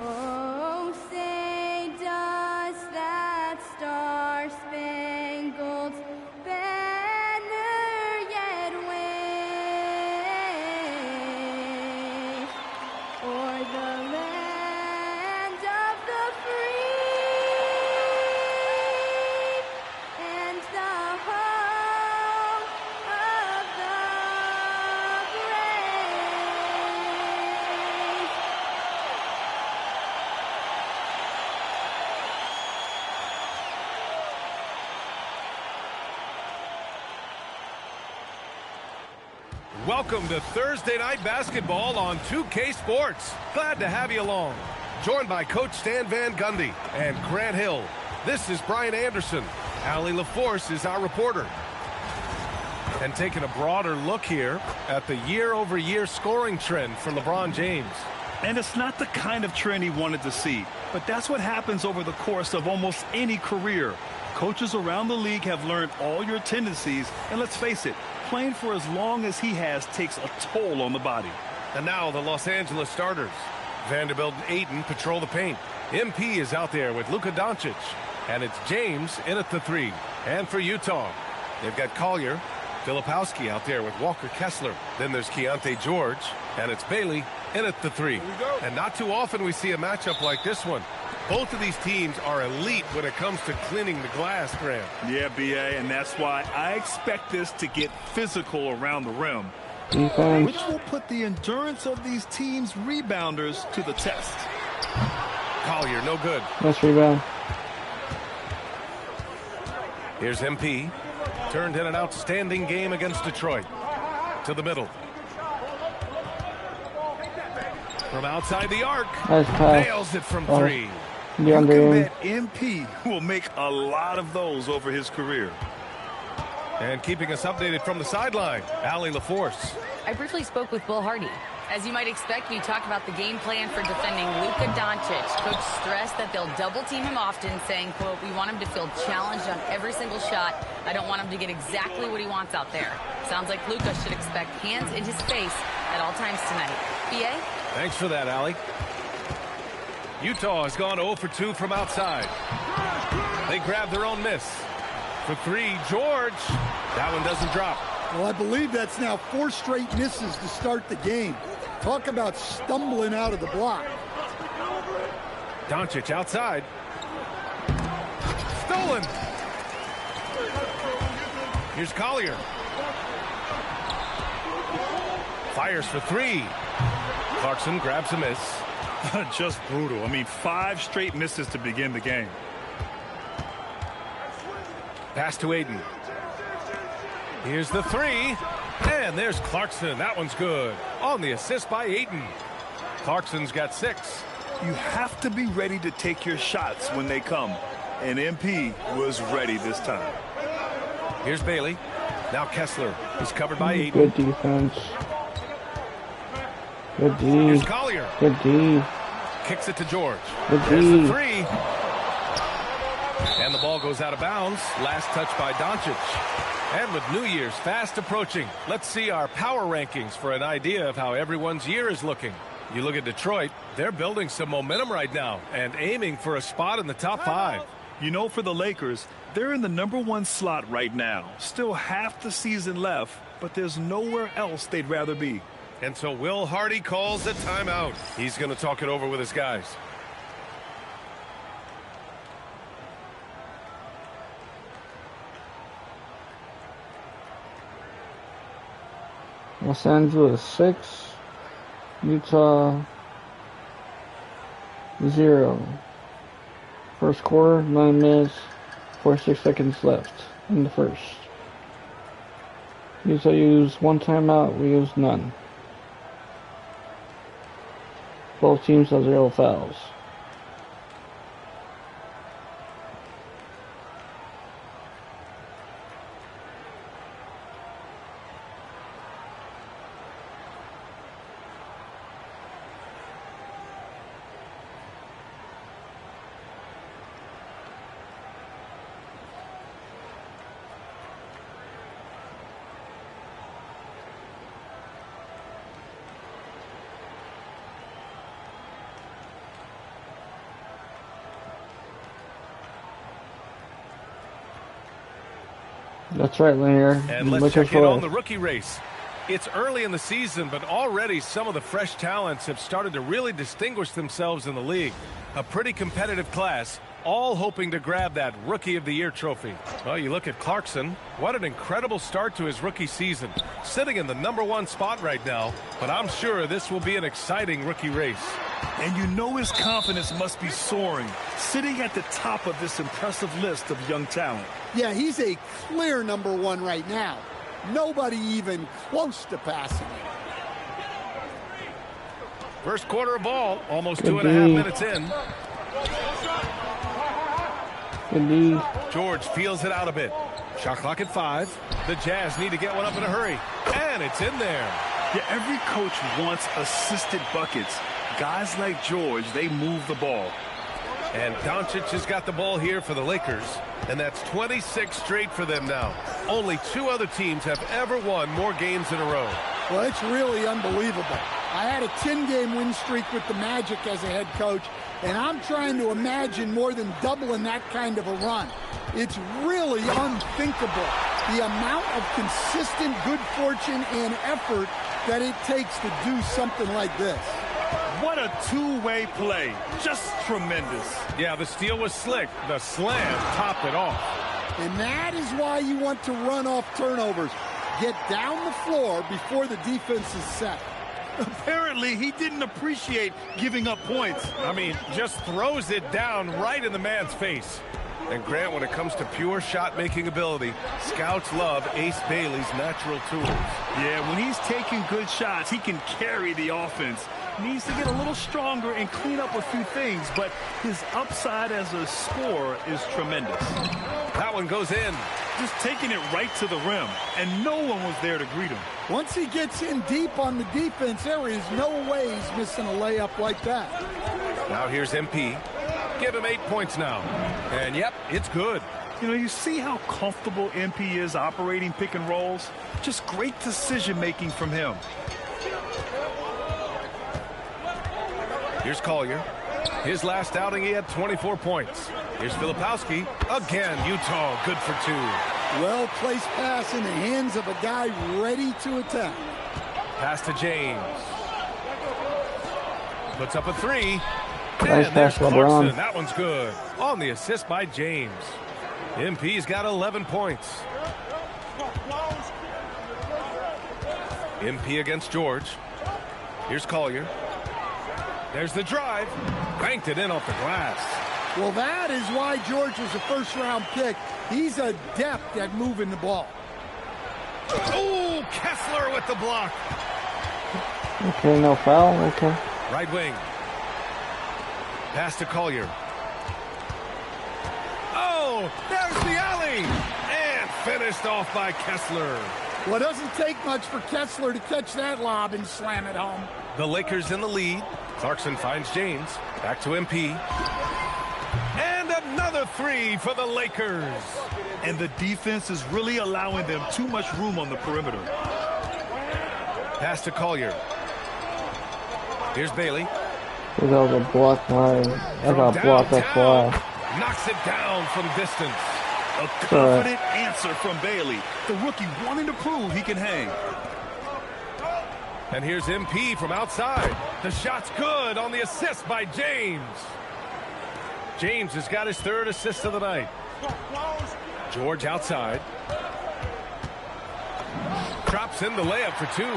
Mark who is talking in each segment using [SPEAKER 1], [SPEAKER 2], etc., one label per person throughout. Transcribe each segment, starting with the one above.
[SPEAKER 1] Oh, say does that star-spangled banner yet wave o'er the land of the free and the home of the brave.
[SPEAKER 2] Welcome to Thursday Night Basketball on 2K Sports. Glad to have you along. Joined by Coach Stan Van Gundy and Grant Hill. This is Brian Anderson. Allie LaForce is our reporter. And taking a broader look here at the year-over-year scoring trend for LeBron James.
[SPEAKER 3] And it's not the kind of trend he wanted to see, but that's what happens over the course of almost any career. Coaches around the league have learned all your tendencies, and let's face it, playing for as long as he has takes a toll on the body.
[SPEAKER 2] And now the Los Angeles starters. Vanderbilt and Ayton patrol the paint. MP is out there with Luka Doncic. And it's James in at the three. And for Utah, they've got Collier, Filipowski out there with Walker Kessler. Then there's Keontae George. And it's Bailey in at the three. And not too often we see a matchup like this one. Both of these teams are elite when it comes to cleaning the glass, Graham.
[SPEAKER 3] Yeah, B.A., and that's why I expect this to get physical around the rim, which will put the endurance of these teams' rebounders to the test.
[SPEAKER 2] Collier, no good.
[SPEAKER 4] Nice rebound.
[SPEAKER 2] Here's MP. Turned in an outstanding game against Detroit. To the middle. From outside the arc.
[SPEAKER 4] Nice pass.
[SPEAKER 2] Nails it from three.
[SPEAKER 3] You can
[SPEAKER 4] DeAndre.
[SPEAKER 3] bet MP will make a lot of those over his career.
[SPEAKER 2] And keeping us updated from the sideline, Allie LaForce.
[SPEAKER 5] I briefly spoke with Bill Hardy. As you might expect, we talked about the game plan for defending Luka Doncic. Coach stressed that they'll double team him often, saying, quote, "We want him to feel challenged on every single shot. I don't want him to get exactly what he wants out there." Sounds like Luka should expect hands in his face at all times tonight. BA?
[SPEAKER 2] Thanks for that, Allie. Utah has gone 0 for 2 from outside. They grab their own miss. For three, George. That one doesn't drop.
[SPEAKER 6] Well, I believe that's now 4 straight misses to start the game. Talk about stumbling out of the block.
[SPEAKER 2] Doncic outside. Stolen. Here's Collier. Fires for three. Clarkson grabs a miss.
[SPEAKER 3] Just brutal. I mean, 5 straight misses to begin the game.
[SPEAKER 2] Pass to Ayton. Here's the three. And there's Clarkson. That one's good. On the assist by Ayton. Clarkson's got 6.
[SPEAKER 3] You have to be ready to take your shots when they come. And MP was ready this time.
[SPEAKER 2] Here's Bailey. Now Kessler. He's covered by Ayton.
[SPEAKER 4] Good defense. Good D.
[SPEAKER 2] Here's Collier.
[SPEAKER 4] Good D.
[SPEAKER 2] Kicks it to George.
[SPEAKER 4] Good
[SPEAKER 2] There's
[SPEAKER 4] D.
[SPEAKER 2] the three. And the ball goes out of bounds. Last touch by Doncic. And with New Year's fast approaching, let's see our power rankings for an idea of how everyone's year is looking. You look at Detroit, they're building some momentum right now and aiming for a spot in the top 5.
[SPEAKER 3] You know, for the Lakers, they're in the #1 slot right now. Still half the season left, but there's nowhere else they'd rather be.
[SPEAKER 2] And so Will Hardy calls a timeout. He's going to talk it over with his guys.
[SPEAKER 4] Los Angeles 6. Utah 0. First quarter, 9 minutes, 46 seconds left in the first. Utah used 1 timeout, we used none. Both teams have 0 fouls. That's right, Linear.
[SPEAKER 2] And let's check in on the rookie race. It's early in the season, but already some of the fresh talents have started to really distinguish themselves in the league. A pretty competitive class, all hoping to grab that Rookie of the Year trophy. Well, you look at Clarkson. What an incredible start to his rookie season. Sitting in the #1 spot right now, but I'm sure this will be an exciting rookie race.
[SPEAKER 3] And you know his confidence must be soaring, sitting at the top of this impressive list of young talent.
[SPEAKER 6] Yeah, he's a clear #1 right now. Nobody even close to passing him.
[SPEAKER 2] First quarter of ball, almost
[SPEAKER 4] Good
[SPEAKER 2] 2.5
[SPEAKER 4] D.
[SPEAKER 2] minutes in.
[SPEAKER 4] Good D.
[SPEAKER 2] George feels it out a bit. Shot clock at 5. The Jazz need to get one up in a hurry. And it's in there.
[SPEAKER 3] Yeah, every coach wants assisted buckets. Guys like George, they move the ball.
[SPEAKER 2] And Doncic has got the ball here for the Lakers. And that's 26 straight for them now. Only 2 other teams have ever won more games in a row.
[SPEAKER 6] Well, it's really unbelievable. I had a 10-game win streak with the Magic as a head coach, and I'm trying to imagine more than doubling that kind of a run. It's really unthinkable, the amount of consistent good fortune and effort that it takes to do something like this.
[SPEAKER 3] What a two-way play. Just tremendous.
[SPEAKER 2] Yeah, the steal was slick. The slam topped it off.
[SPEAKER 6] And that is why you want to run off turnovers. Get down the floor before the defense is set.
[SPEAKER 3] Apparently, he didn't appreciate giving up points.
[SPEAKER 2] I mean, just throws it down right in the man's face. And Grant, when it comes to pure shot-making ability, scouts love Ace Bailey's natural tools.
[SPEAKER 3] Yeah, when he's taking good shots, he can carry the offense. Needs to get a little stronger and clean up a few things, but his upside as a scorer is tremendous.
[SPEAKER 2] That one goes in.
[SPEAKER 3] Just taking it right to the rim, and no one was there to greet him.
[SPEAKER 6] Once he gets in deep on the defense, there is no way he's missing a layup like that.
[SPEAKER 2] Now here's MP. Give him 8 points now. And yep, it's good.
[SPEAKER 3] You know, you see how comfortable MP is operating pick and rolls? Just great decision-making from him.
[SPEAKER 2] Here's Collier. His last outing, he had 24 points. Here's Filipowski. Again, Utah good for 2.
[SPEAKER 6] Well-placed pass in the hands of a guy ready to attack.
[SPEAKER 2] Pass to James. Puts up a 3.
[SPEAKER 4] Nice
[SPEAKER 2] And there's
[SPEAKER 4] pass,
[SPEAKER 2] Clarkson.
[SPEAKER 4] LeBron.
[SPEAKER 2] That one's good. On the assist by James. MP's got 11 points. MP against George. Here's Collier. There's the drive. Banked it in off the glass.
[SPEAKER 6] Well, that is why George was a first-round pick. He's adept at moving the ball.
[SPEAKER 2] Oh, Kessler with the block.
[SPEAKER 4] Okay, no foul. Okay.
[SPEAKER 2] Right wing. Pass to Collier. Oh, there's the alley. And finished off by Kessler.
[SPEAKER 6] Well, it doesn't take much for Kessler to catch that lob and slam it home.
[SPEAKER 2] The Lakers in the lead. Clarkson finds James. Back to MP. And another 3 for the Lakers.
[SPEAKER 3] And the defense is really allowing them too much room on the perimeter.
[SPEAKER 2] Pass to Collier. Here's Bailey.
[SPEAKER 4] That was a block by. I got blocked. That's why.
[SPEAKER 2] Knocks it down from distance.
[SPEAKER 3] A confident answer from Bailey. The rookie wanting to prove he can hang.
[SPEAKER 2] And here's MP from outside. The shot's good on the assist by James. James has got his 3rd assist of the night. George outside. Drops in the layup for 2.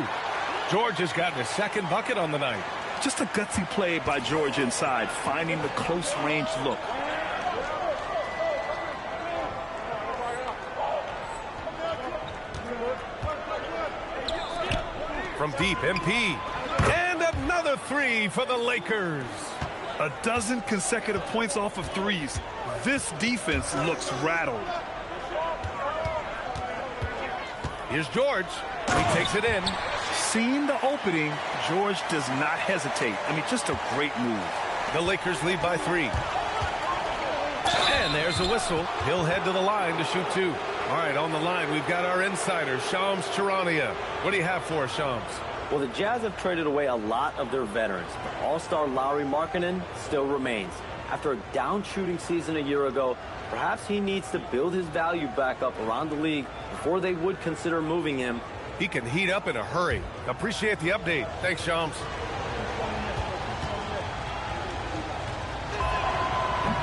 [SPEAKER 2] George has gotten his 2nd bucket on the night.
[SPEAKER 3] Just a gutsy play by George inside, finding the close range look.
[SPEAKER 2] From deep, MP. And another 3 for the Lakers.
[SPEAKER 3] A dozen consecutive points off of threes. This defense looks rattled.
[SPEAKER 2] Here's George. He takes it in.
[SPEAKER 3] Seeing the opening, George does not hesitate. I mean, just a great move.
[SPEAKER 2] The Lakers lead by 3. And there's a whistle. He'll head to the line to shoot 2. All right, on the line, we've got our insider, Shams Charania. What do you have for us, Shams?
[SPEAKER 7] Well, the Jazz have traded away a lot of their veterans, but All-Star Lauri Markkanen still remains. After a down shooting season a year ago, perhaps he needs to build his value back up around the league before they would consider moving him.
[SPEAKER 2] He can heat up in a hurry. Appreciate the update. Thanks, Shams.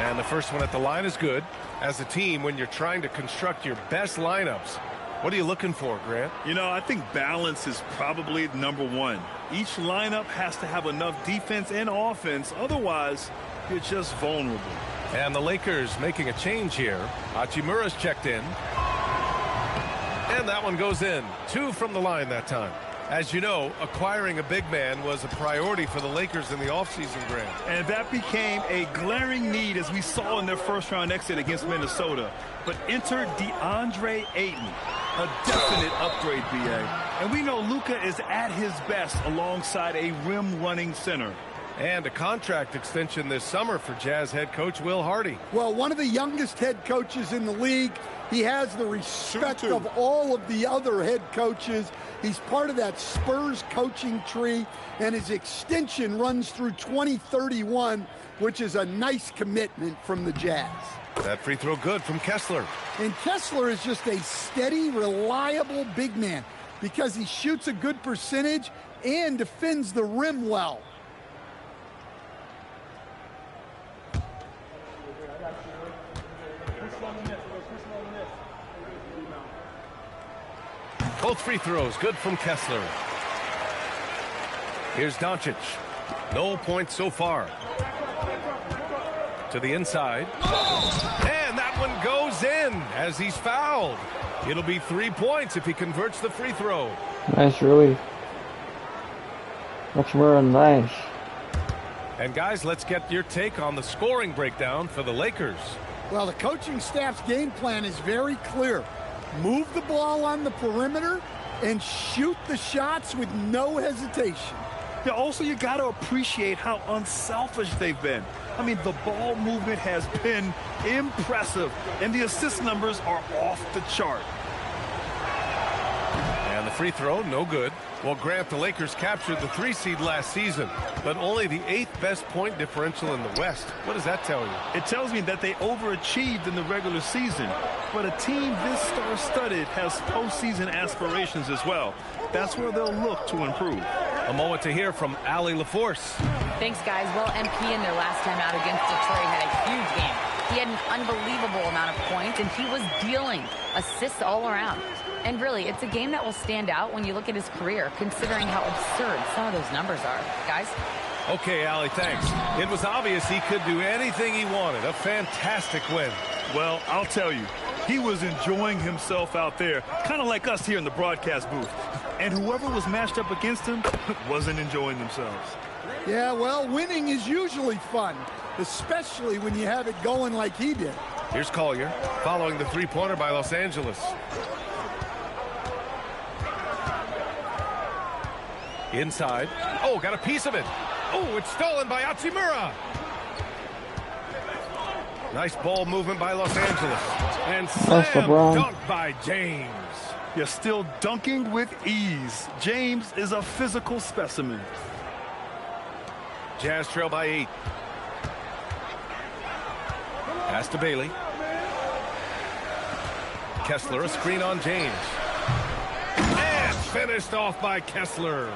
[SPEAKER 2] And the first one at the line is good. As a team, when you're trying to construct your best lineups, what are you looking for, Grant?
[SPEAKER 3] You know, I think balance is probably number one. Each lineup has to have enough defense and offense. Otherwise, you're just vulnerable.
[SPEAKER 2] And the Lakers making a change here. Hachimura's checked in. And that one goes in. 2 from the line that time. As you know, acquiring a big man was a priority for the Lakers in the offseason, Grant.
[SPEAKER 3] And that became a glaring need, as we saw in their first-round exit against Minnesota. But enter DeAndre Ayton, a definite upgrade, B.A. And we know Luka is at his best alongside a rim-running center.
[SPEAKER 2] And a contract extension this summer for Jazz head coach Will Hardy.
[SPEAKER 6] Well, one of the youngest head coaches in the league. He has the respect of all of the other head coaches. He's part of that Spurs coaching tree, and his extension runs through 2031, which is a nice commitment from the Jazz.
[SPEAKER 2] That free throw good from Kessler.
[SPEAKER 6] And Kessler is just a steady, reliable big man because he shoots a good percentage and defends the rim well.
[SPEAKER 2] Both free throws good from Kessler. Here's Doncic. No points so far. To the inside. And that one goes in as he's fouled. It'll be 3 points if he converts the free throw.
[SPEAKER 4] Nice relief. Hachimura, nice.
[SPEAKER 2] And guys, let's get your take on the scoring breakdown for the Lakers.
[SPEAKER 6] Well, the coaching staff's game plan is very clear. Move the ball on the perimeter and shoot the shots with no hesitation.
[SPEAKER 3] Yeah, also, you got to appreciate how unselfish they've been. I mean, the ball movement has been impressive, and the assist numbers are off the chart.
[SPEAKER 2] And the free throw, no good. Well, Grant, the Lakers captured the 3 seed last season, but only the 8th best point differential in the West. What does that tell you?
[SPEAKER 3] It tells me that they overachieved in the regular season, but a team this star-studded has postseason aspirations as well. That's where they'll look to improve.
[SPEAKER 2] A moment to hear from Allie LaForce.
[SPEAKER 5] Thanks, guys. Well, MP in their last time out against Detroit had a huge game. He had an unbelievable amount of points, and he was dealing assists all around. And really, it's a game that will stand out when you look at his career, considering how absurd some of those numbers are. Guys?
[SPEAKER 2] Okay, Allie, thanks. It was obvious he could do anything he wanted. A fantastic win.
[SPEAKER 3] Well, I'll tell you, he was enjoying himself out there, kind of like us here in the broadcast booth. And whoever was matched up against him wasn't enjoying themselves.
[SPEAKER 6] Yeah, well, winning is usually fun, especially when you have it going like he did.
[SPEAKER 2] Here's Collier, following the three-pointer by Los Angeles. Inside. Oh, got a piece of it. Oh, it's stolen by Hachimura. Nice ball movement by Los Angeles. And slam dunk by James.
[SPEAKER 3] You're still dunking with ease. James is a physical specimen.
[SPEAKER 2] Jazz trail by 8. Pass to Bailey. Kessler, a screen on James. And finished off by Kessler.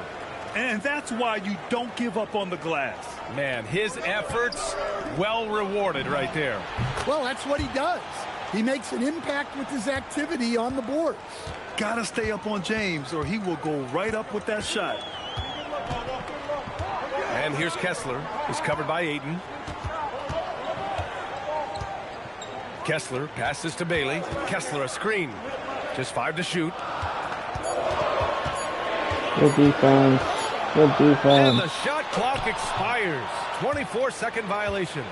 [SPEAKER 3] And that's why you don't give up on the glass.
[SPEAKER 2] Man, his efforts well rewarded right there.
[SPEAKER 6] Well, that's what he does. He makes an impact with his activity on the boards.
[SPEAKER 3] Gotta stay up on James or he will go right up with that shot.
[SPEAKER 2] And here's Kessler. He's covered by Ayton. Kessler passes to Bailey. Kessler a screen. Just 5 to shoot.
[SPEAKER 4] Good defense. Good defense.
[SPEAKER 2] And the shot clock expires. 24-second violation.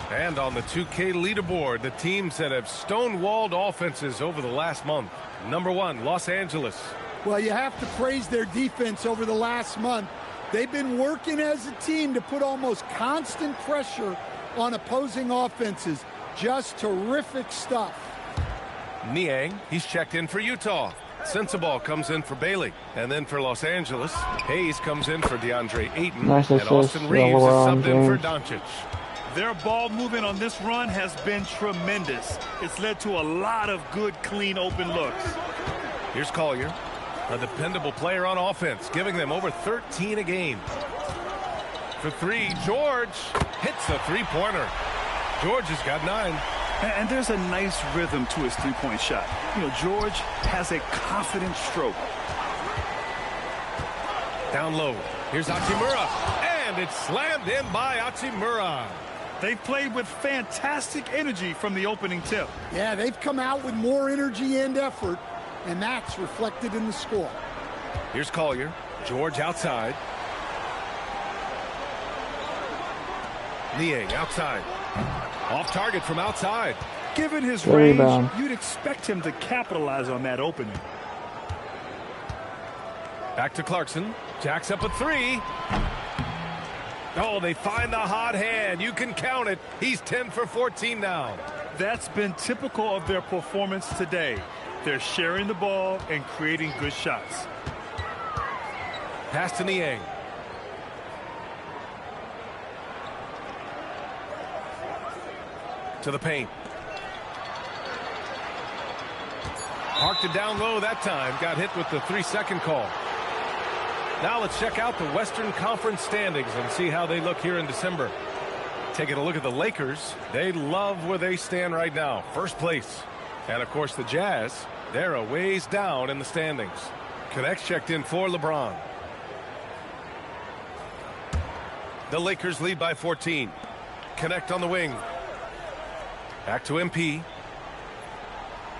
[SPEAKER 2] And on the 2K leaderboard, the teams that have stonewalled offenses over the last month. Number 1, Los Angeles.
[SPEAKER 6] Well, you have to praise their defense over the last month. They've been working as a team to put almost constant pressure on opposing offenses. Just terrific stuff.
[SPEAKER 2] Niang, he's checked in for Utah. Sensabaugh comes in for Bailey. And then for Los Angeles, Hayes comes in for DeAndre Ayton.
[SPEAKER 4] Nice
[SPEAKER 2] and
[SPEAKER 4] assist,
[SPEAKER 2] Austin Reeves is
[SPEAKER 4] LeBron
[SPEAKER 2] subbed in for
[SPEAKER 4] James.
[SPEAKER 2] Doncic.
[SPEAKER 3] Their ball movement on this run has been tremendous. It's led to a lot of good, clean, open looks.
[SPEAKER 2] Here's Collier, a dependable player on offense, giving them over 13 a game. For three, George hits a three-pointer. George has got 9.
[SPEAKER 3] And there's a nice rhythm to his three-point shot. You know, George has a confident stroke.
[SPEAKER 2] Down low, here's Hachimura, and it's slammed in by Hachimura.
[SPEAKER 3] They've played with fantastic energy from the opening tip.
[SPEAKER 6] Yeah, they've come out with more energy and effort, and that's reflected in the score.
[SPEAKER 2] Here's Collier, George outside. Niang outside. Off target from outside.
[SPEAKER 3] Given his
[SPEAKER 4] Good
[SPEAKER 3] range,
[SPEAKER 4] rebound.
[SPEAKER 3] you'd expect him to capitalize on that opening.
[SPEAKER 2] Back to Clarkson. Jacks up a 3. Oh, they find the hot hand. You can count it. He's 10 for 14 now.
[SPEAKER 3] That's been typical of their performance today. They're sharing the ball and creating good shots.
[SPEAKER 2] Pass to Niang. To the paint. Parked it down low that time. Got hit with the 3-second call. Now let's check out the Western Conference standings and see how they look here in December. Taking a look at the Lakers. They love where they stand right now. First place. And of course the Jazz. They're a ways down in the standings. Connects checked in for LeBron. The Lakers lead by 14. Connect on the wing. Back to MP.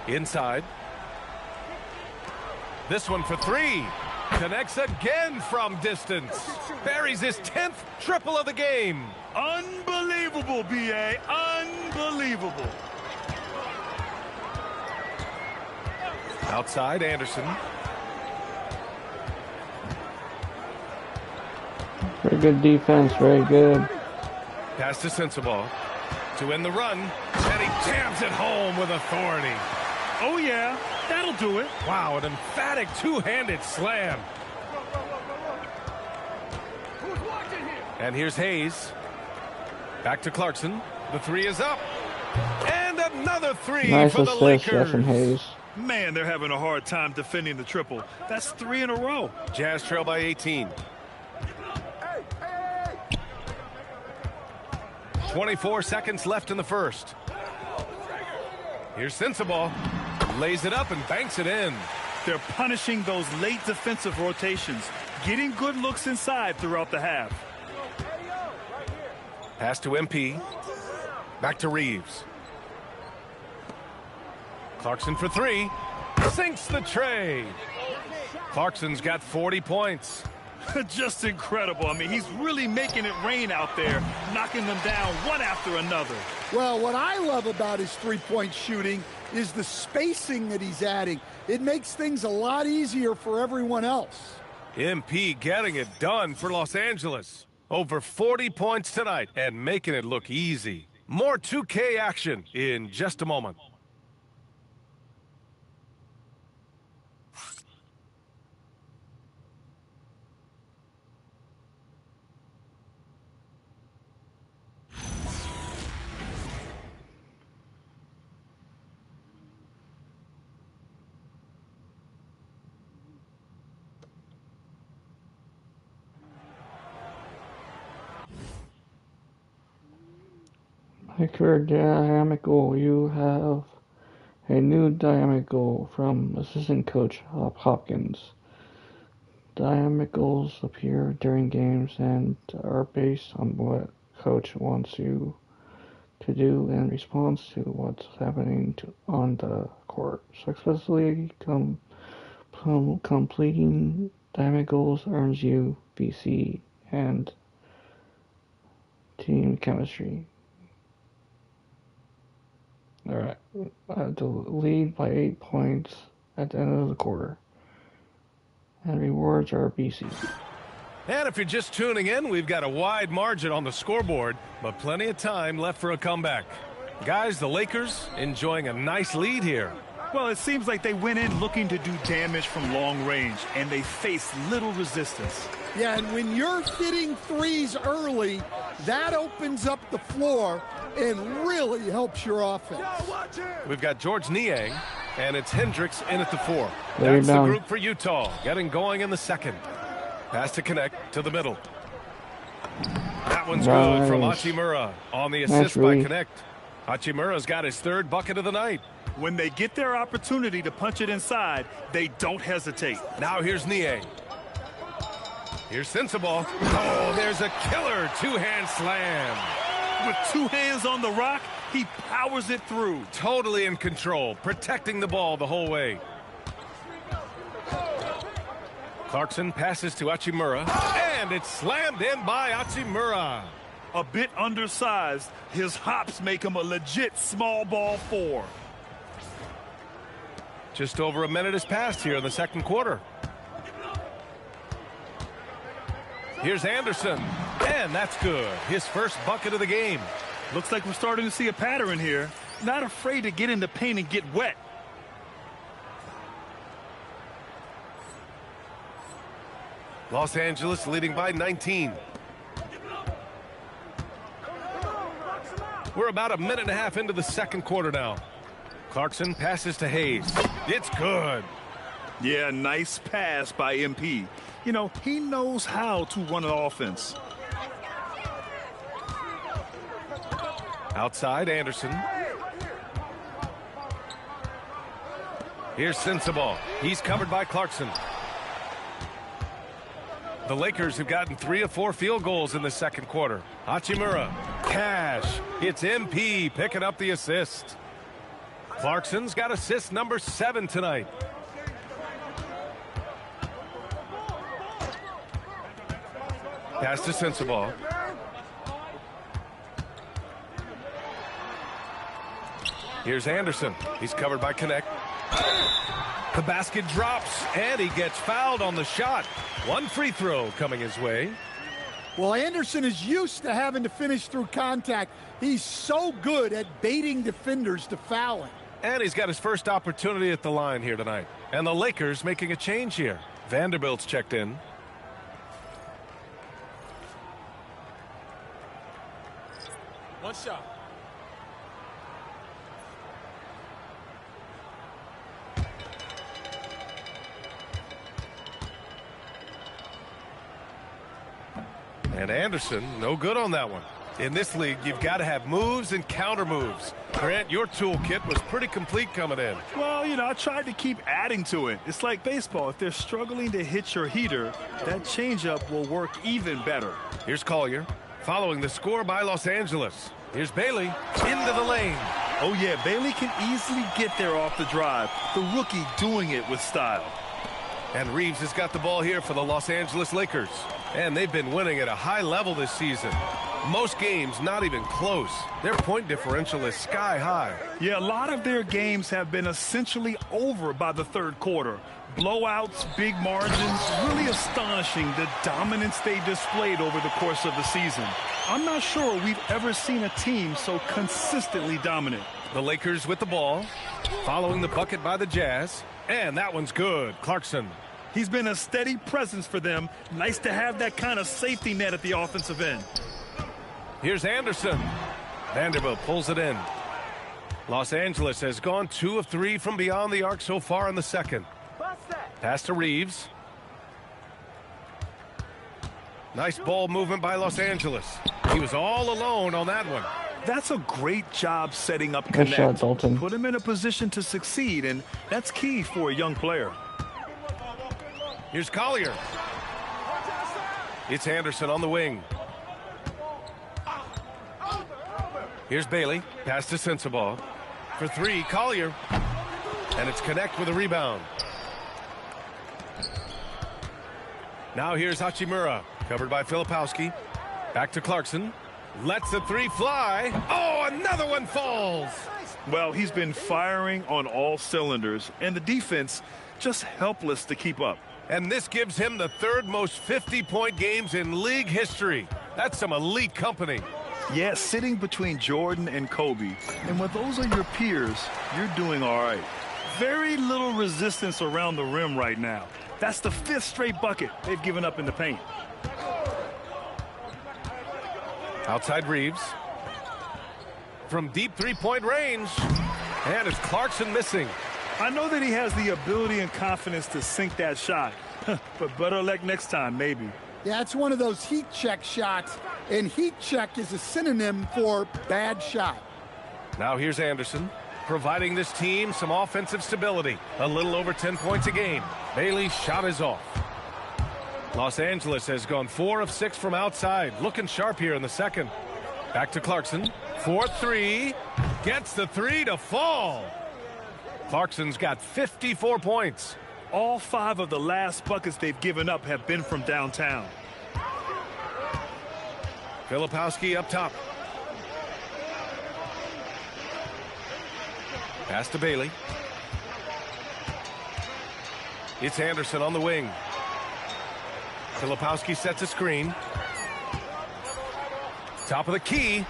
[SPEAKER 2] Inside. This one for 3. Connects again from distance. Buries his 10th triple of the game.
[SPEAKER 3] Unbelievable, B.A. Unbelievable.
[SPEAKER 2] Outside, Anderson.
[SPEAKER 4] Very good defense, very good.
[SPEAKER 2] Pass to Sensabaugh. To end the run. And he jams it home with authority.
[SPEAKER 3] Oh, yeah, that'll do it.
[SPEAKER 2] Wow, an emphatic two-handed slam. And here's Hayes. Back to Clarkson. The 3 is up. And another 3
[SPEAKER 4] Nice
[SPEAKER 2] for the
[SPEAKER 4] assist,
[SPEAKER 2] Lakers.
[SPEAKER 4] Stephen Hayes.
[SPEAKER 3] Man, they're having a hard time defending the triple. That's 3 in a row.
[SPEAKER 2] Jazz trail by 18. 24 seconds left in the first. Here's Sensabaugh. Lays it up and banks it in.
[SPEAKER 3] They're punishing those late defensive rotations, getting good looks inside throughout the half.
[SPEAKER 2] Pass to MP. Back to Reeves. Clarkson for 3. Sinks the tray. Clarkson's got 40 points.
[SPEAKER 3] Just incredible. I mean, he's really making it rain out there, knocking them down one after another.
[SPEAKER 6] Well, what I love about his three-point shooting is the spacing that he's adding. It makes things a lot easier for everyone else.
[SPEAKER 2] MP getting it done for Los Angeles. Over 40 points tonight and making it look easy. More 2K action in just a moment.
[SPEAKER 4] My career dynamic goal. You have a new dynamic goal from assistant coach Hopkins. Dynamic goals appear during games and are based on what coach wants you to do in response to what's happening on the court. Successfully completing dynamic goals earns you BC and team chemistry. Alright, to lead by 8 points at the end of the quarter. And rewards are BC.
[SPEAKER 2] And if you're just tuning in, we've got a wide margin on the scoreboard, but plenty of time left for a comeback. Guys, the Lakers enjoying a nice lead here.
[SPEAKER 3] Well, it seems like they went in looking to do damage from long range, and they faced little resistance.
[SPEAKER 6] Yeah, and when you're hitting threes early, that opens up the floor and really helps your offense.
[SPEAKER 2] We've got George Niang, and it's Hendricks in at the 4.
[SPEAKER 4] There
[SPEAKER 2] That's
[SPEAKER 4] you
[SPEAKER 2] the
[SPEAKER 4] go.
[SPEAKER 2] group for Utah, getting going in the second. Pass to connect to the middle. That one's good from
[SPEAKER 4] Nice.
[SPEAKER 2] Hachimura on the
[SPEAKER 4] Nice
[SPEAKER 2] assist by
[SPEAKER 4] read.
[SPEAKER 2] Connect. Hachimura's got his 3rd bucket of the night.
[SPEAKER 3] When they get their opportunity to punch it inside, they don't hesitate.
[SPEAKER 2] Now here's Niang. Here's Sensabaugh. Oh, there's a killer 2-hand slam.
[SPEAKER 3] With 2 hands on the rock, he powers it through.
[SPEAKER 2] Totally in control, protecting the ball the whole way. Clarkson passes to Hachimura, and it's slammed in by Hachimura.
[SPEAKER 3] A bit undersized, his hops make him a legit small ball 4.
[SPEAKER 2] Just over a minute has passed here in the second quarter. Here's Anderson, and that's good. His first bucket of the game.
[SPEAKER 3] Looks like we're starting to see a pattern here. Not afraid to get in the paint and get wet.
[SPEAKER 2] Los Angeles leading by 19. We're about a minute and a half into the second quarter now. Clarkson passes to Hayes. It's good.
[SPEAKER 3] Yeah, nice pass by MP. You know, he knows how to run an offense.
[SPEAKER 2] Outside, Anderson. Here's Sensabaugh. He's covered by Clarkson. The Lakers have gotten 3 of 4 field goals in the second quarter. Hachimura, cash. It's MP picking up the assist. Clarkson's got assist number 7 tonight. Pass to Sensabaugh. Here's Anderson. He's covered by Connect. The basket drops, and he gets fouled on the shot. 1 free throw coming his way.
[SPEAKER 6] Well, Anderson is used to having to finish through contact. He's so good at baiting defenders to foul him.
[SPEAKER 2] And he's got his first opportunity at the line here tonight. And the Lakers making a change here. Vanderbilt's checked in.
[SPEAKER 8] One shot.
[SPEAKER 2] And Anderson, no good on that one. In this league, you've got to have moves and counter moves. Grant, your toolkit was pretty complete coming in.
[SPEAKER 3] Well, you know, I tried to keep adding to it. It's like baseball. If they're struggling to hit your heater, that changeup will work even better.
[SPEAKER 2] Here's Collier, following the score by Los Angeles. Here's Bailey, into the lane.
[SPEAKER 3] Oh, yeah, Bailey can easily get there off the drive. The rookie doing it with style.
[SPEAKER 2] And Reeves has got the ball here for the Los Angeles Lakers. And they've been winning at a high level this season. Most games not even close. Their point differential is sky high.
[SPEAKER 3] Yeah, a lot of their games have been essentially over by the third quarter. Blowouts, big margins, really astonishing the dominance they displayed over the course of the season. I'm not sure we've ever seen a team so consistently dominant.
[SPEAKER 2] The Lakers with the ball, following the bucket by the Jazz. And that one's good. Clarkson.
[SPEAKER 3] He's been a steady presence for them. Nice to have that kind of safety net at the offensive end.
[SPEAKER 2] Here's Anderson. Vanderbilt pulls it in. Los Angeles has gone 2 of 3 from beyond the arc so far in the second. Pass to Reeves. Nice ball movement by Los Angeles. He was all alone on that one.
[SPEAKER 3] That's a great job setting up
[SPEAKER 4] Good
[SPEAKER 3] Connect.
[SPEAKER 4] shot, Dalton.
[SPEAKER 3] Put him in a position to succeed, and that's key for a young player.
[SPEAKER 2] Here's Collier. It's Anderson on the wing. Here's Bailey. Pass to Sensabaugh. For 3, Collier. And it's Connect with a rebound. Now here's Hachimura. Covered by Filipowski. Back to Clarkson. Lets the 3 fly. Oh, another one falls.
[SPEAKER 3] Well, he's been firing on all cylinders, and the defense just helpless to keep up.
[SPEAKER 2] And this gives him the 3rd most 50-point games in league history. That's some elite company.
[SPEAKER 3] Yeah, sitting between Jordan and Kobe. And when those are your peers, you're doing all right. Very little resistance around the rim right now. That's the 5th straight bucket they've given up in the paint.
[SPEAKER 2] Outside Reeves. From deep three-point range. And it's Clarkson missing.
[SPEAKER 3] I know that he has the ability and confidence to sink that shot. But better luck next time, maybe.
[SPEAKER 6] Yeah, it's one of those heat check shots. And heat check is a synonym for bad shot.
[SPEAKER 2] Now here's Anderson, providing this team some offensive stability. A little over 10 points a game. Bailey's shot is off. Los Angeles has gone 4 of 6 from outside. Looking sharp here in the second. Back to Clarkson. 4-3. Gets the 3 to fall. Clarkson's got 54 points.
[SPEAKER 3] All 5 of the last buckets they've given up have been from downtown.
[SPEAKER 2] Filipowski up top. Pass to Bailey. It's Anderson on the wing. Filipowski sets a screen. Top of the key.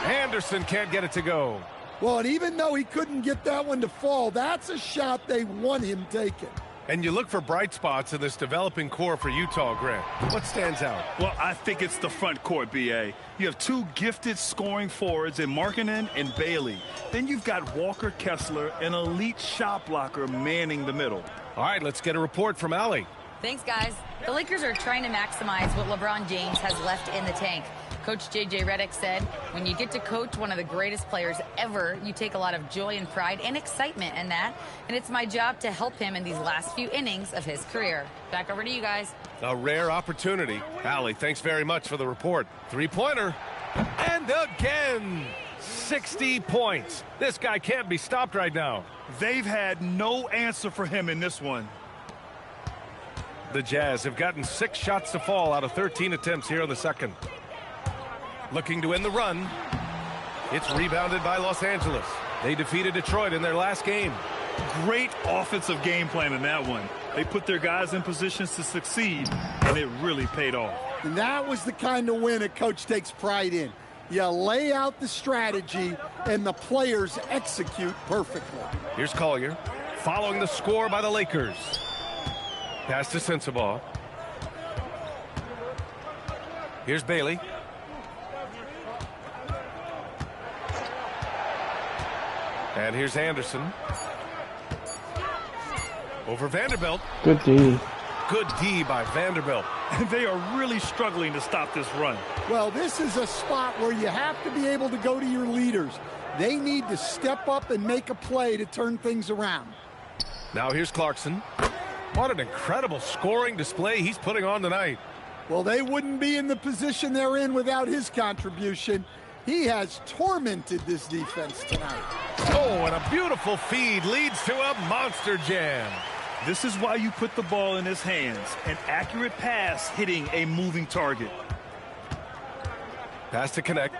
[SPEAKER 2] Anderson can't get it to go.
[SPEAKER 6] Well, and even though he couldn't get that one to fall, that's a shot they want him taking.
[SPEAKER 2] And you look for bright spots in this developing core for Utah, Grant. What stands out?
[SPEAKER 3] Well, I think it's the front court, B.A. You have 2 gifted scoring forwards in Markkanen and Bailey. Then you've got Walker Kessler, an elite shot blocker, manning the middle.
[SPEAKER 2] All right, let's get a report from Allie.
[SPEAKER 5] Thanks, guys. The Lakers are trying to maximize what LeBron James has left in the tank. Coach J.J. Redick said, when you get to coach one of the greatest players ever, you take a lot of joy and pride and excitement in that. And it's my job to help him in these last few innings of his career. Back over to you guys.
[SPEAKER 2] A rare opportunity. Allie, thanks very much for the report. 3-pointer. And again, 60 points. This guy can't be stopped right now.
[SPEAKER 3] They've had no answer for him in this one.
[SPEAKER 2] The Jazz have gotten 6 shots to fall out of 13 attempts here in the second. Looking to end the run. It's rebounded by Los Angeles. They defeated Detroit in their last game.
[SPEAKER 3] Great offensive game plan in that one. They put their guys in positions to succeed, and it really paid off.
[SPEAKER 6] And that was the kind of win a coach takes pride in. You lay out the strategy, and the players execute perfectly.
[SPEAKER 2] Here's Collier, following the score by the Lakers. Pass to Sensabaugh. Here's Bailey. And here's Anderson. Over Vanderbilt.
[SPEAKER 4] Good D.
[SPEAKER 2] Good D by Vanderbilt.
[SPEAKER 3] They are really struggling to stop this run.
[SPEAKER 6] Well, this is a spot where you have to be able to go to your leaders. They need to step up and make a play to turn things around.
[SPEAKER 2] Now here's Clarkson. What an incredible scoring display he's putting on tonight.
[SPEAKER 6] Well, they wouldn't be in the position they're in without his contribution. He has tormented this defense tonight.
[SPEAKER 2] Oh, and a beautiful feed leads to a monster jam.
[SPEAKER 3] This is why you put the ball in his hands. An accurate pass hitting a moving target.
[SPEAKER 2] Pass to Connect.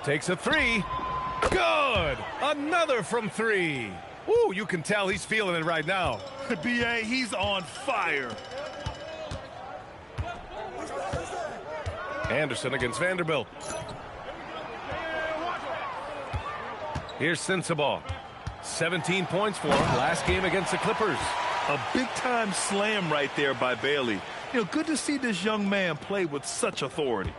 [SPEAKER 2] Takes a 3. Good! Another from 3. Ooh, you can tell he's feeling it right now.
[SPEAKER 3] B.A., he's on fire.
[SPEAKER 2] Anderson against Vanderbilt. Here's Sensabaugh. 17 points for him last game against the Clippers.
[SPEAKER 3] A big-time slam right there by Bailey. You know, good to see this young man play with such authority.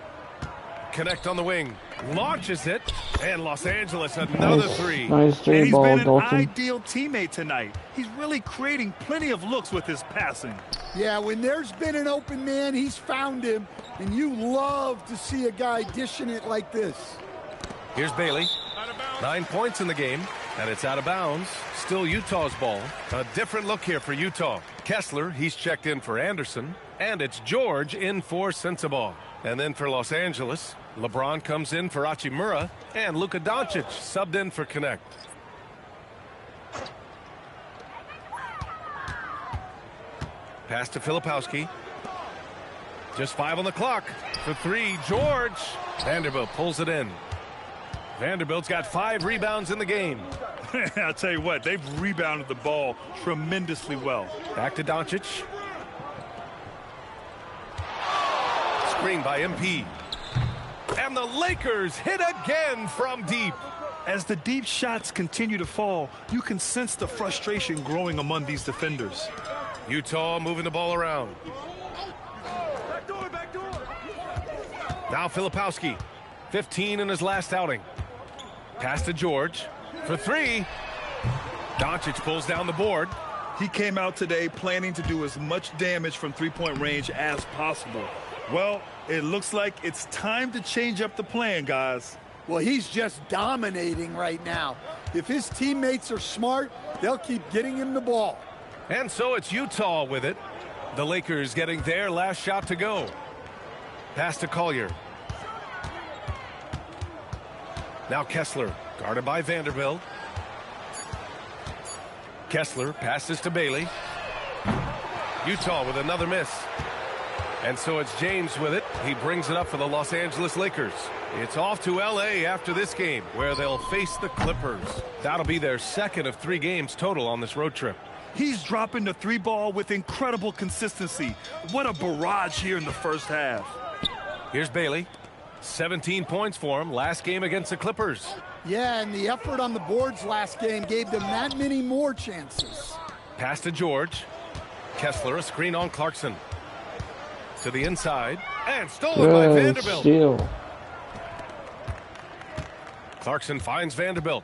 [SPEAKER 2] Connect on the wing. Launches it. And Los Angeles another 3.
[SPEAKER 4] Nice
[SPEAKER 3] And
[SPEAKER 4] three
[SPEAKER 3] he's
[SPEAKER 4] ball,
[SPEAKER 3] been an
[SPEAKER 4] Dalton.
[SPEAKER 3] ideal teammate tonight. He's really creating plenty of looks with his passing.
[SPEAKER 6] Yeah, when there's been an open man, he's found him, and you love to see a guy dishing it like this.
[SPEAKER 2] Here's Bailey. 9 points in the game, and it's out of bounds. Still Utah's ball. A different look here for Utah. Kessler, he's checked in for Anderson, and it's George in for Sensabaugh. And then for Los Angeles, LeBron comes in for Hachimura, and Luka Doncic subbed in for Connect. Pass to Filipowski. Just 5 on the clock. For 3, George. Vanderbilt pulls it in. Vanderbilt's got 5 rebounds in the game.
[SPEAKER 3] I'll tell you what, they've rebounded the ball tremendously well.
[SPEAKER 2] Back to Doncic. Screen by MP. And the Lakers hit again from deep.
[SPEAKER 3] As the deep shots continue to fall, you can sense the frustration growing among these defenders.
[SPEAKER 2] Utah moving the ball around. Now Filipowski, 15 in his last outing. Pass to George for three. Doncic pulls down the board.
[SPEAKER 3] He came out today planning to do as much damage from three-point range as possible. Well, it looks like it's time to change up the plan, guys.
[SPEAKER 6] Well, he's just dominating right now. If his teammates are smart, they'll keep getting him the ball.
[SPEAKER 2] And so it's Utah with it. The Lakers getting their last shot to go. Pass to Collier. Now Kessler, guarded by Vanderbilt. Kessler passes to Bailey. Utah with another miss. And so it's James with it. He brings it up for the Los Angeles Lakers. It's off to L.A. after this game, where they'll face the Clippers. That'll be their second of 3 games total on this road trip.
[SPEAKER 3] He's dropping the three ball with incredible consistency. What a barrage here in the first half.
[SPEAKER 2] Here's Bailey. 17 points for him last game against the Clippers.
[SPEAKER 6] Yeah, and the effort on the boards last game gave them that many more chances.
[SPEAKER 2] Pass to George. Kessler, a screen on Clarkson. To the inside, and stolen by Vanderbilt.
[SPEAKER 4] Steal.
[SPEAKER 2] Clarkson finds Vanderbilt.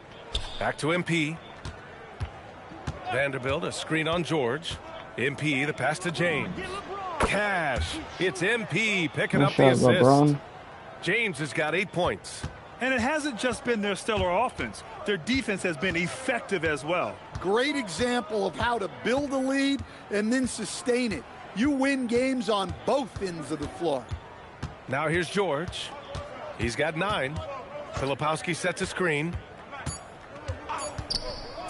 [SPEAKER 2] Back to MP. Vanderbilt, a screen on George. MP, the pass to James. Cash. It's MP picking up the assist.
[SPEAKER 4] LeBron.
[SPEAKER 2] James has got 8 points.
[SPEAKER 3] And it hasn't just been their stellar offense. Their defense has been effective as well.
[SPEAKER 6] Great example of how to build a lead and then sustain it. You win games on both ends of the floor.
[SPEAKER 2] Now here's George. He's got 9. Filipowski sets a screen.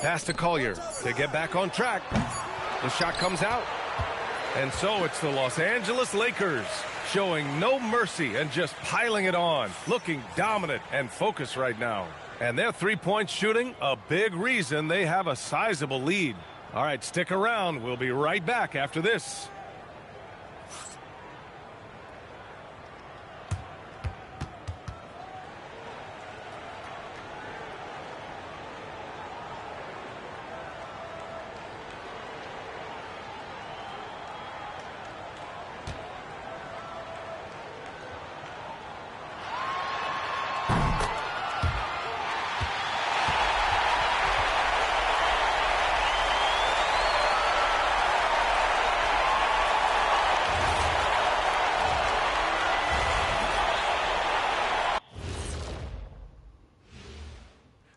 [SPEAKER 2] Pass to Collier to get back on track. The shot comes out. And so it's the Los Angeles Lakers showing no mercy and just piling it on, looking dominant and focused right now. And their three-point shooting, a big reason they have a sizable lead. All right, stick around. We'll be right back after this.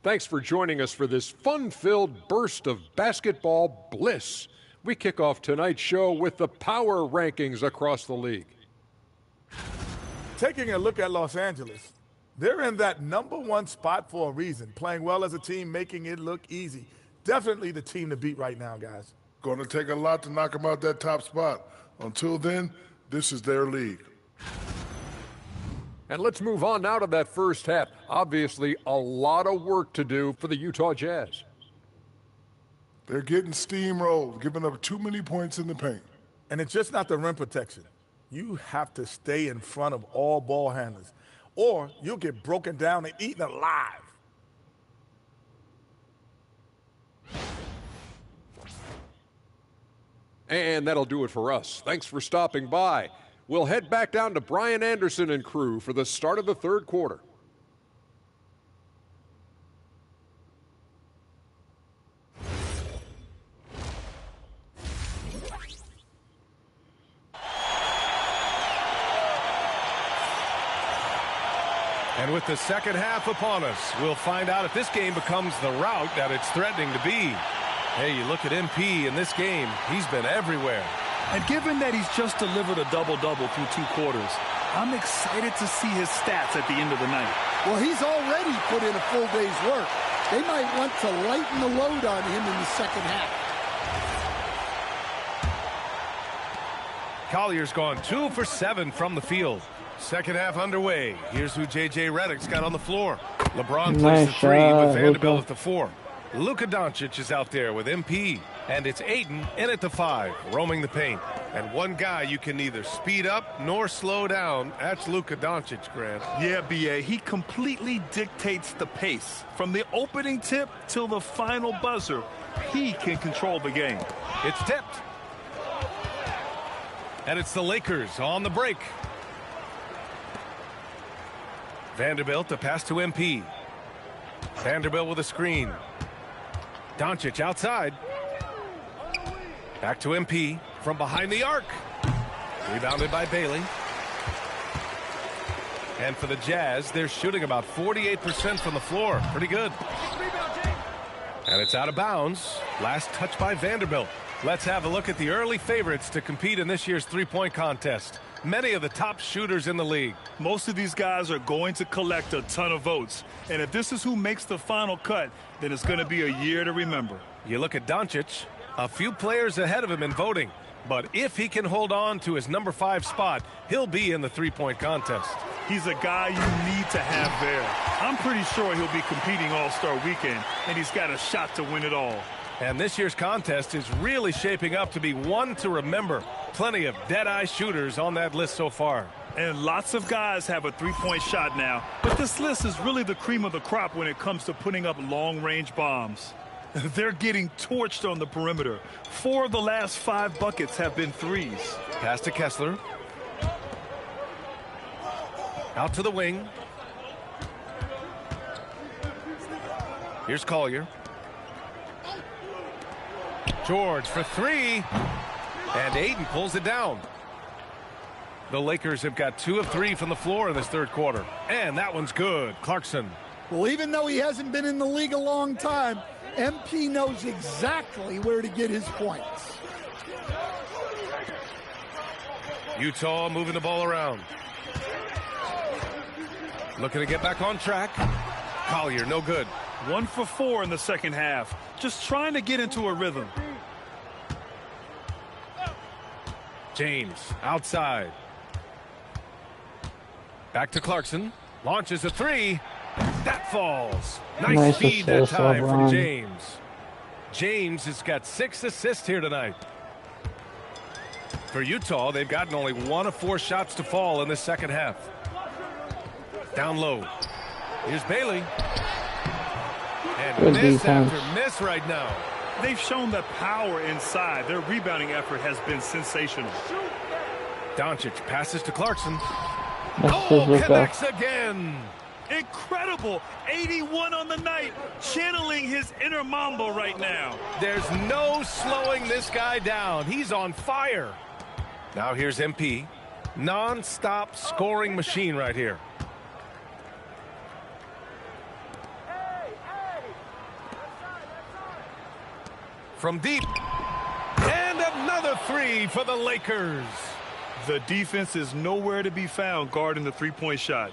[SPEAKER 9] Thanks for joining us for this fun-filled burst of basketball bliss. We kick off tonight's show with the power rankings across the league.
[SPEAKER 10] Taking a look at Los Angeles, they're in that #1 spot for a reason, playing well as a team, making it look easy. Definitely the team to beat right now, guys.
[SPEAKER 11] Going to take a lot to knock them out that top spot. Until then, this is their league.
[SPEAKER 9] And let's move on now to that first half. Obviously, a lot of work to do for the Utah Jazz.
[SPEAKER 11] They're getting steamrolled, giving up too many points in the paint.
[SPEAKER 10] And it's just not the rim protection. You have to stay in front of all ball handlers, or you'll get broken down and eaten alive.
[SPEAKER 9] And that'll do it for us. Thanks for stopping by. We'll head back down to Brian Anderson and crew for the start of the third quarter.
[SPEAKER 2] And with the second half upon us, we'll find out if this game becomes the rout that it's threatening to be. Hey, you look at MP in this game, he's been everywhere.
[SPEAKER 3] And given that he's just delivered a double-double through 2 quarters, I'm excited to see his stats at the end of the night.
[SPEAKER 6] Well, he's already put in a full day's work. They might want to lighten the load on him in the second half.
[SPEAKER 2] Collier's gone 2 for 7 from the field. Second half underway. Here's who J.J. Redick's got on the floor. LeBron plays the 3 with Vanderbilt at the 4. Luka Doncic is out there with MP. And it's Ayton in at the 5, roaming the paint. And one guy you can neither speed up nor slow down, that's Luka Doncic, Grant.
[SPEAKER 3] Yeah, B.A., he completely dictates the pace. From the opening tip till the final buzzer, he can control the game.
[SPEAKER 2] It's tipped. And it's the Lakers on the break. Vanderbilt, a pass to MP. Vanderbilt with a screen. Doncic outside. Back to MP from behind the arc. Rebounded by Bailey. And for the Jazz, they're shooting about 48% from the floor. Pretty good. And it's out of bounds. Last touch by Vanderbilt. Let's have a look at the early favorites to compete in this year's three-point contest. Many of the top shooters in the league.
[SPEAKER 3] Most of these guys are going to collect a ton of votes. And if this is who makes the final cut, then it's going to be a year to remember.
[SPEAKER 2] You look at Doncic, a few players ahead of him in voting. But if he can hold on to his number 5 spot, he'll be in the three-point contest.
[SPEAKER 3] He's a guy you need to have there. I'm pretty sure he'll be competing All-Star Weekend, and he's got a shot to win it all.
[SPEAKER 2] And this year's contest is really shaping up to be one to remember. Plenty of dead-eye shooters on that list so far.
[SPEAKER 3] And lots of guys have a three-point shot now. But this list is really the cream of the crop when it comes to putting up long-range bombs. They're getting torched on the perimeter. 4 of the last 5 buckets have been threes.
[SPEAKER 2] Pass to Kessler. Out to the wing. Here's Collier. George for 3. And Ayton pulls it down. The Lakers have got 2 of 3 from the floor in this third quarter. And that one's good. Clarkson.
[SPEAKER 6] Well, even though he hasn't been in the league a long time, MP knows exactly where to get his points.
[SPEAKER 2] Utah moving the ball around. Looking to get back on track. Collier, no good.
[SPEAKER 3] 1 for 4 in the second half. Just trying to get into a rhythm.
[SPEAKER 2] James outside. Back to Clarkson. Launches a 3. That falls. Nice feed that time from James. James has got 6 assists here tonight. For Utah, they've gotten only 1 of 4 shots to fall in the second half. Down low. Here's Bailey. And miss after miss right now.
[SPEAKER 3] They've shown the power inside. Their rebounding effort has been sensational.
[SPEAKER 2] Doncic passes to Clarkson.
[SPEAKER 4] Oh,
[SPEAKER 2] connects again.
[SPEAKER 3] Incredible. 81 on the night. Channeling his inner Mamba right now.
[SPEAKER 2] There's no slowing this guy down. He's on fire. Now here's MP. Non-stop scoring machine right here. From deep. And another 3 for the Lakers.
[SPEAKER 3] The defense is nowhere to be found guarding the three-point shot.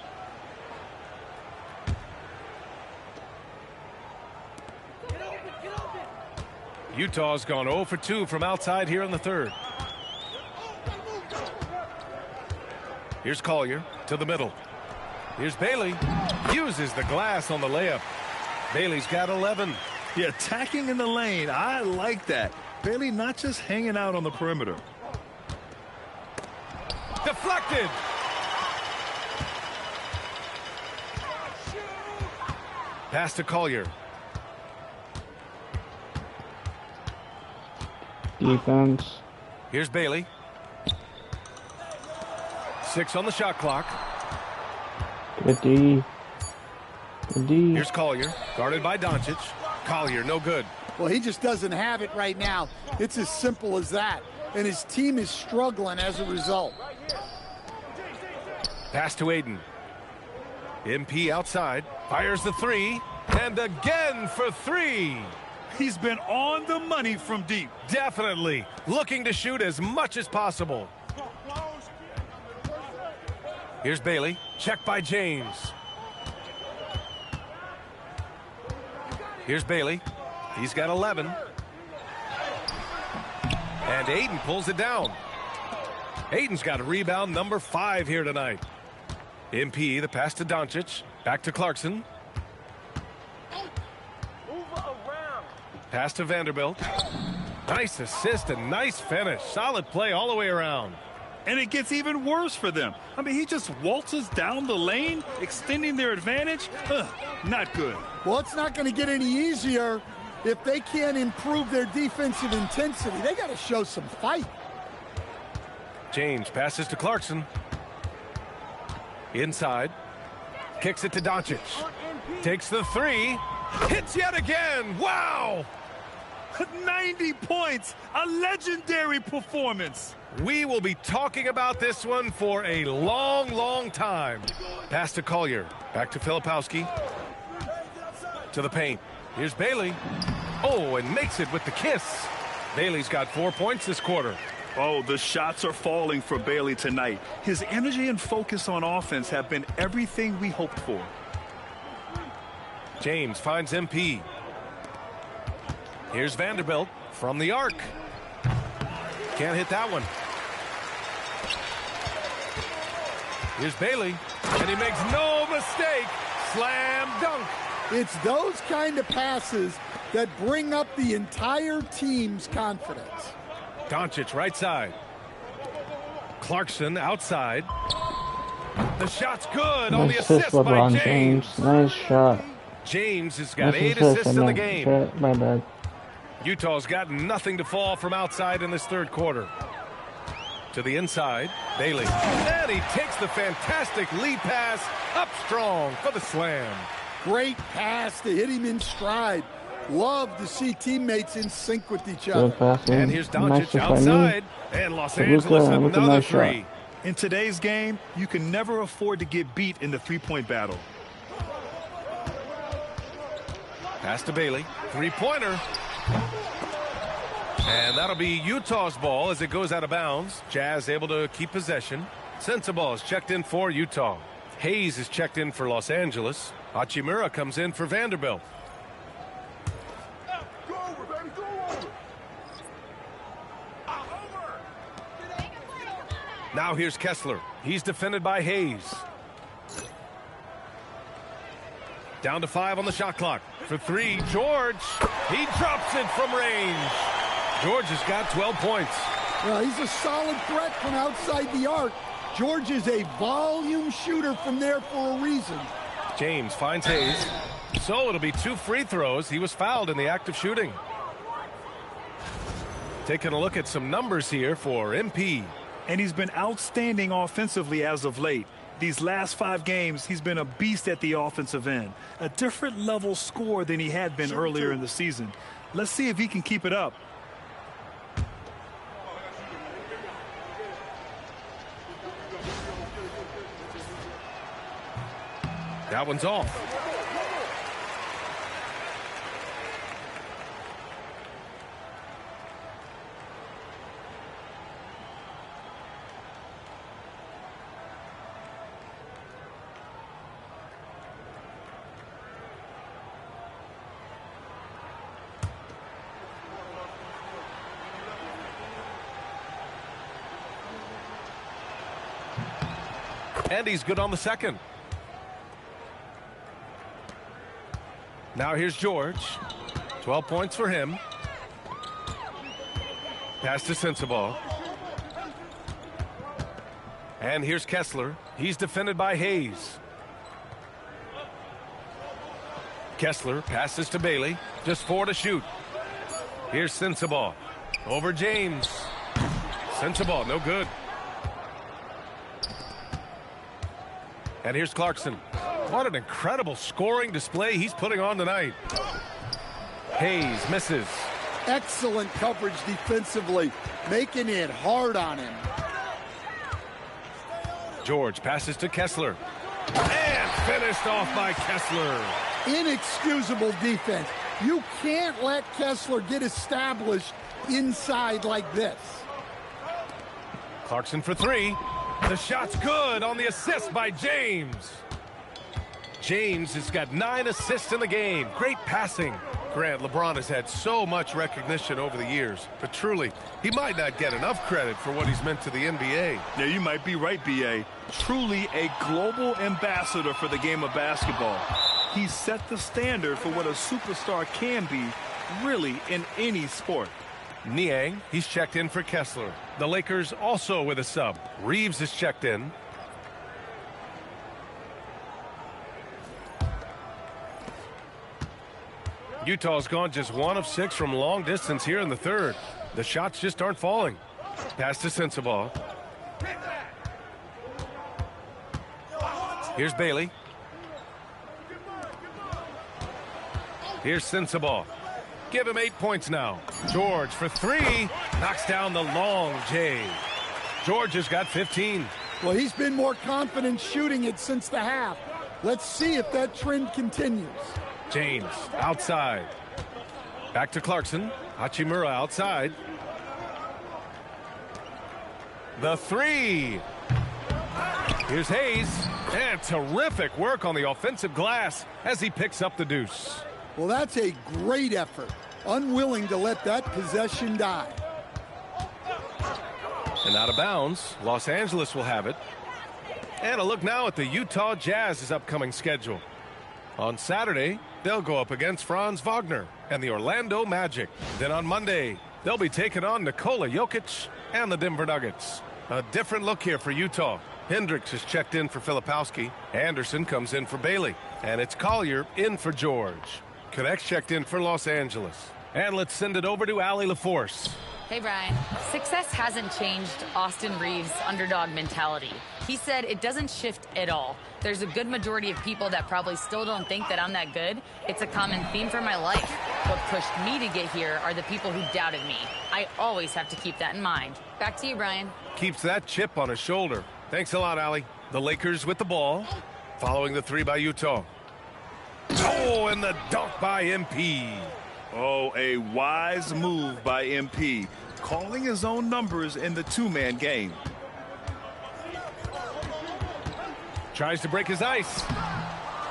[SPEAKER 2] Utah's gone 0 for 2 from outside here in the third. Here's Collier to the middle. Here's Bailey. Uses the glass on the layup. Bailey's got 11.
[SPEAKER 3] Yeah, attacking in the lane. I like that. Bailey not just hanging out on the perimeter.
[SPEAKER 2] Deflected. Pass to Collier.
[SPEAKER 4] Defense.
[SPEAKER 2] Here's Bailey. 6 on the shot clock.
[SPEAKER 4] Good D. Good D.
[SPEAKER 2] Here's Collier, guarded by Doncic. Collier, no good.
[SPEAKER 6] Well, he just doesn't have it right now. It's as simple as that. And his team is struggling as a result.
[SPEAKER 2] Pass to Ayton. MP outside. Fires the 3. And again for 3.
[SPEAKER 3] He's been on the money from deep.
[SPEAKER 2] Definitely. Looking to shoot as much as possible. Here's Bailey. Checked by James. Here's Bailey. He's got 11. And Ayton pulls it down. Ayton's got a rebound number 5 here tonight. MP, the pass to Doncic. Back to Clarkson. Pass to Vanderbilt. Nice assist and nice finish. Solid play all the way around.
[SPEAKER 3] And it gets even worse for them. I mean, he just waltzes down the lane, extending their advantage. Not good.
[SPEAKER 6] Well, it's not going to get any easier if they can't improve their defensive intensity. They got to show some fight.
[SPEAKER 2] James passes to Clarkson. Inside. Kicks it to Doncic. Takes the three. Hits yet again. Wow!
[SPEAKER 3] 90 points. A legendary performance.
[SPEAKER 2] We will be talking about this one for a long, long time. Pass to Collier. Back to Filipowski. To the paint. Here's Bailey. Oh, and makes it with the kiss. Bailey's got 4 points this quarter.
[SPEAKER 3] Oh, the shots are falling for Bailey tonight. His energy and focus on offense have been everything we hoped for.
[SPEAKER 2] James finds MP. Here's Vanderbilt from the arc. Can't hit that one. Here's Bailey, and he makes no mistake. Slam dunk.
[SPEAKER 6] It's those kind of passes that bring up the entire team's confidence.
[SPEAKER 2] Doncic right side. Clarkson outside. The shot's good on the assist by
[SPEAKER 4] LeBron
[SPEAKER 2] James.
[SPEAKER 4] Nice shot.
[SPEAKER 2] James has got
[SPEAKER 4] Nice
[SPEAKER 2] 8
[SPEAKER 4] assist,
[SPEAKER 2] assists in the game.
[SPEAKER 4] My bad.
[SPEAKER 2] Utah's got nothing to fall from outside in this third quarter. To the inside, Bailey. And he takes the fantastic lead pass up strong for the slam.
[SPEAKER 6] Great pass to hit him in stride. Love to see teammates in sync with each other.
[SPEAKER 2] And here's Doncic outside. And Los Angeles another
[SPEAKER 4] nice
[SPEAKER 2] three.
[SPEAKER 4] Shot.
[SPEAKER 3] In today's game, you can never afford to get beat in the three-point battle.
[SPEAKER 2] Pass to Bailey. Three-pointer. And that'll be Utah's ball as it goes out of bounds. Jazz able to keep possession. Sensabaugh is checked in for Utah. Hayes is checked in for Los Angeles. Hachimura comes in for Vanderbilt. Now here's Kessler. He's defended by Hayes. Down to 5 on the shot clock. For 3, George. He drops it from range. George has got 12 points.
[SPEAKER 6] Well, he's a solid threat from outside the arc. George is a volume shooter from there for a reason.
[SPEAKER 2] James finds Hayes. So it'll be 2 free throws. He was fouled in the act of shooting. Taking a look at some numbers here for MP.
[SPEAKER 3] And he's been outstanding offensively as of late. These last 5 games, he's been a beast at the offensive end. A different level score than he had been earlier in the season. Let's see if he can keep it up.
[SPEAKER 2] That one's off. And he's good on the second. Now here's George. 12 points for him. Pass to Sensabaugh. And here's Kessler. He's defended by Hayes. Kessler passes to Bailey. Just 4 to shoot. Here's Sensabaugh. Over James. Sensabaugh, no good. And here's Clarkson. What an incredible scoring display he's putting on tonight. Hayes misses.
[SPEAKER 6] Excellent coverage defensively, making it hard on him.
[SPEAKER 2] George passes to Kessler. And finished off by Kessler.
[SPEAKER 6] Inexcusable defense. You can't let Kessler get established inside like this.
[SPEAKER 2] Clarkson for 3. The shot's good on the assist by James. James has got 9 assists in the game. Great passing. Grant, LeBron has had so much recognition over the years, but truly, he might not get enough credit for what he's meant to the NBA.
[SPEAKER 3] Yeah, you might be right, B.A. Truly a global ambassador for the game of basketball. He set the standard for what a superstar can be, really, in any sport.
[SPEAKER 2] Niang, he's checked in for Kessler. The Lakers also with a sub. Reeves is checked in. Utah's gone just 1 of 6 from long distance here in the third. The shots just aren't falling. Pass to Sensabaugh. Here's Bailey. Here's Sensabaugh. Give him 8 points now. George for 3. Knocks down the long J. George has got 15.
[SPEAKER 6] Well, he's been more confident shooting it since the half. Let's see if that trend continues.
[SPEAKER 2] James outside. Back to Clarkson. Hachimura outside. The 3. Here's Hayes. And terrific work on the offensive glass as he picks up the deuce.
[SPEAKER 6] Well, that's a great effort. Unwilling to let that possession die.
[SPEAKER 2] And out of bounds, Los Angeles will have it. And a look now at the Utah Jazz's upcoming schedule. On Saturday, they'll go up against Franz Wagner and the Orlando Magic. Then on Monday, they'll be taking on Nikola Jokic and the Denver Nuggets. A different look here for Utah. Hendricks is checked in for Filipowski. Anderson comes in for Bailey. And it's Collier in for George. Connects checked in for Los Angeles. And let's send it over to Allie LaForce.
[SPEAKER 5] Hey, Brian. Success hasn't changed Austin Reeves' underdog mentality. He said it doesn't shift at all. There's a good majority of people that probably still don't think that I'm that good. It's a common theme for my life. What pushed me to get here are the people who doubted me. I always have to keep that in mind. Back to you, Brian.
[SPEAKER 2] Keeps that chip on his shoulder. Thanks a lot, Allie. The Lakers with the ball. Following the 3 by Utah. Oh, and the dunk by MP.
[SPEAKER 3] Oh, a wise move by MP, calling his own numbers in the 2-man game.
[SPEAKER 2] Tries to break his ice.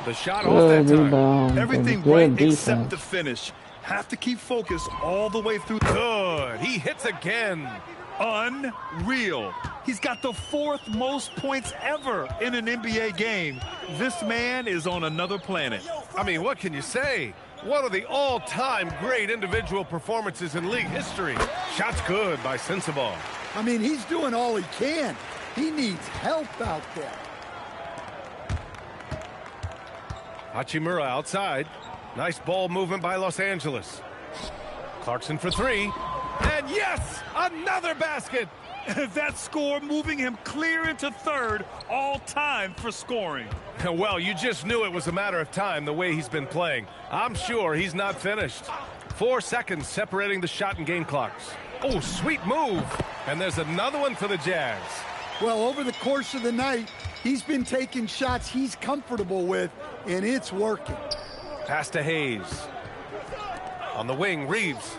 [SPEAKER 2] The shot off that time.
[SPEAKER 3] Everything right except the finish. Have to keep focus all the way through.
[SPEAKER 2] Good. He hits again.
[SPEAKER 3] Unreal. He's got the 4th most points ever in an NBA game. This man is on another planet.
[SPEAKER 2] I mean, what can you say? One of the all-time great individual performances in league history. Shot's good by Sensabaugh.
[SPEAKER 6] I mean, he's doing all he can. He needs help out there.
[SPEAKER 2] Hachimura outside. Nice ball movement by Los Angeles. Clarkson for 3. And yes, another basket.
[SPEAKER 3] That score moving him clear into 3rd all time for scoring.
[SPEAKER 2] Well, you just knew it was a matter of time the way he's been playing. I'm sure he's not finished. 4 seconds separating the shot and game clocks. Oh, sweet move. And there's another one for the Jazz.
[SPEAKER 6] Well, over the course of the night, he's been taking shots he's comfortable with, and it's working.
[SPEAKER 2] Pass to Hayes. On the wing, Reeves.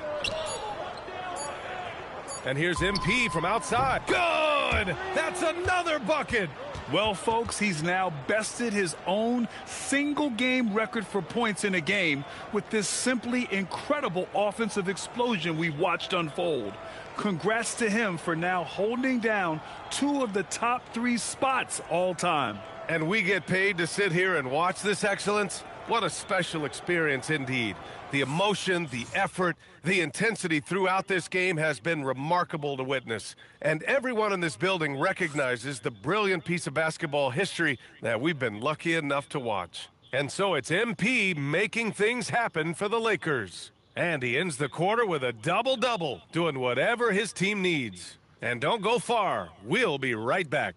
[SPEAKER 2] And here's MP from outside. Good! That's another bucket!
[SPEAKER 3] Well, folks, he's now bested his own single-game record for points in a game with this simply incredible offensive explosion we watched unfold. Congrats to him for now holding down 2 of the top 3 spots all time.
[SPEAKER 2] And we get paid to sit here and watch this excellence? What a special experience indeed. The emotion, the effort, the intensity throughout this game has been remarkable to witness. And everyone in this building recognizes the brilliant piece of basketball history that we've been lucky enough to watch. And so it's MP making things happen for the Lakers. And he ends the quarter with a double-double, doing whatever his team needs. And don't go far. We'll be right back.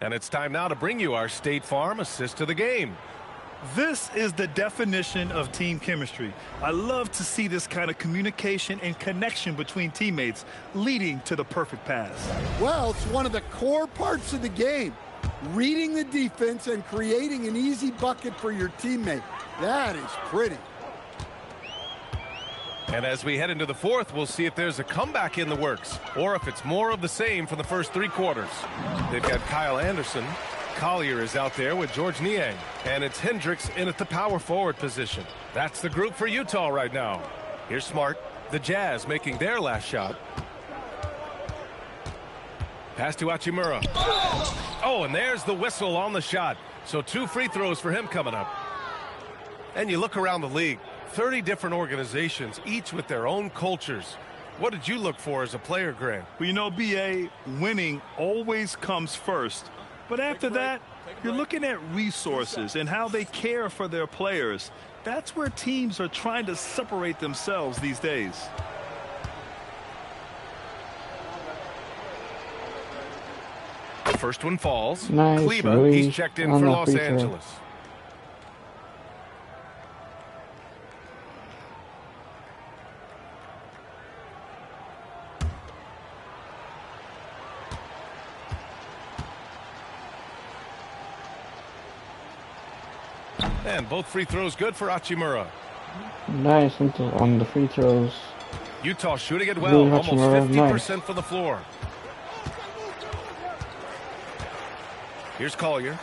[SPEAKER 2] And it's time now to bring you our State Farm assist to the game.
[SPEAKER 3] This is the definition of team chemistry. I love to see this kind of communication and connection between teammates leading to the perfect pass.
[SPEAKER 6] Well, it's one of the core parts of the game. Reading the defense and creating an easy bucket for your teammate. That is pretty.
[SPEAKER 2] And as we head into the fourth, we'll see if there's a comeback in the works or if it's more of the same from the first 3 quarters. They've got Kyle Anderson. Collier is out there with George Niang. And it's Hendricks in at the power forward position. That's the group for Utah right now. Here's Smart. The Jazz making their last shot. Pass to Hachimura. Oh, and there's the whistle on the shot. So 2 free throws for him coming up. And you look around the league, 30 different organizations, each with their own cultures. What did you look for as a player, Grant?
[SPEAKER 3] Well, you know, B.A., winning always comes first. But after that, you're looking at resources and how they care for their players. That's where teams are trying to separate themselves these days.
[SPEAKER 2] The first one falls.
[SPEAKER 4] Nice,
[SPEAKER 2] Kleba,
[SPEAKER 4] Ruiz
[SPEAKER 2] he's checked in
[SPEAKER 4] on
[SPEAKER 2] for
[SPEAKER 4] the
[SPEAKER 2] Los
[SPEAKER 4] free throw.
[SPEAKER 2] Angeles. And both free throws good for Hachimura.
[SPEAKER 4] Nice on the free throws.
[SPEAKER 2] Utah shooting it well,
[SPEAKER 4] Really,
[SPEAKER 2] almost
[SPEAKER 4] Hachimura,
[SPEAKER 2] 50%
[SPEAKER 4] nice.
[SPEAKER 2] from the floor. Here's Collier.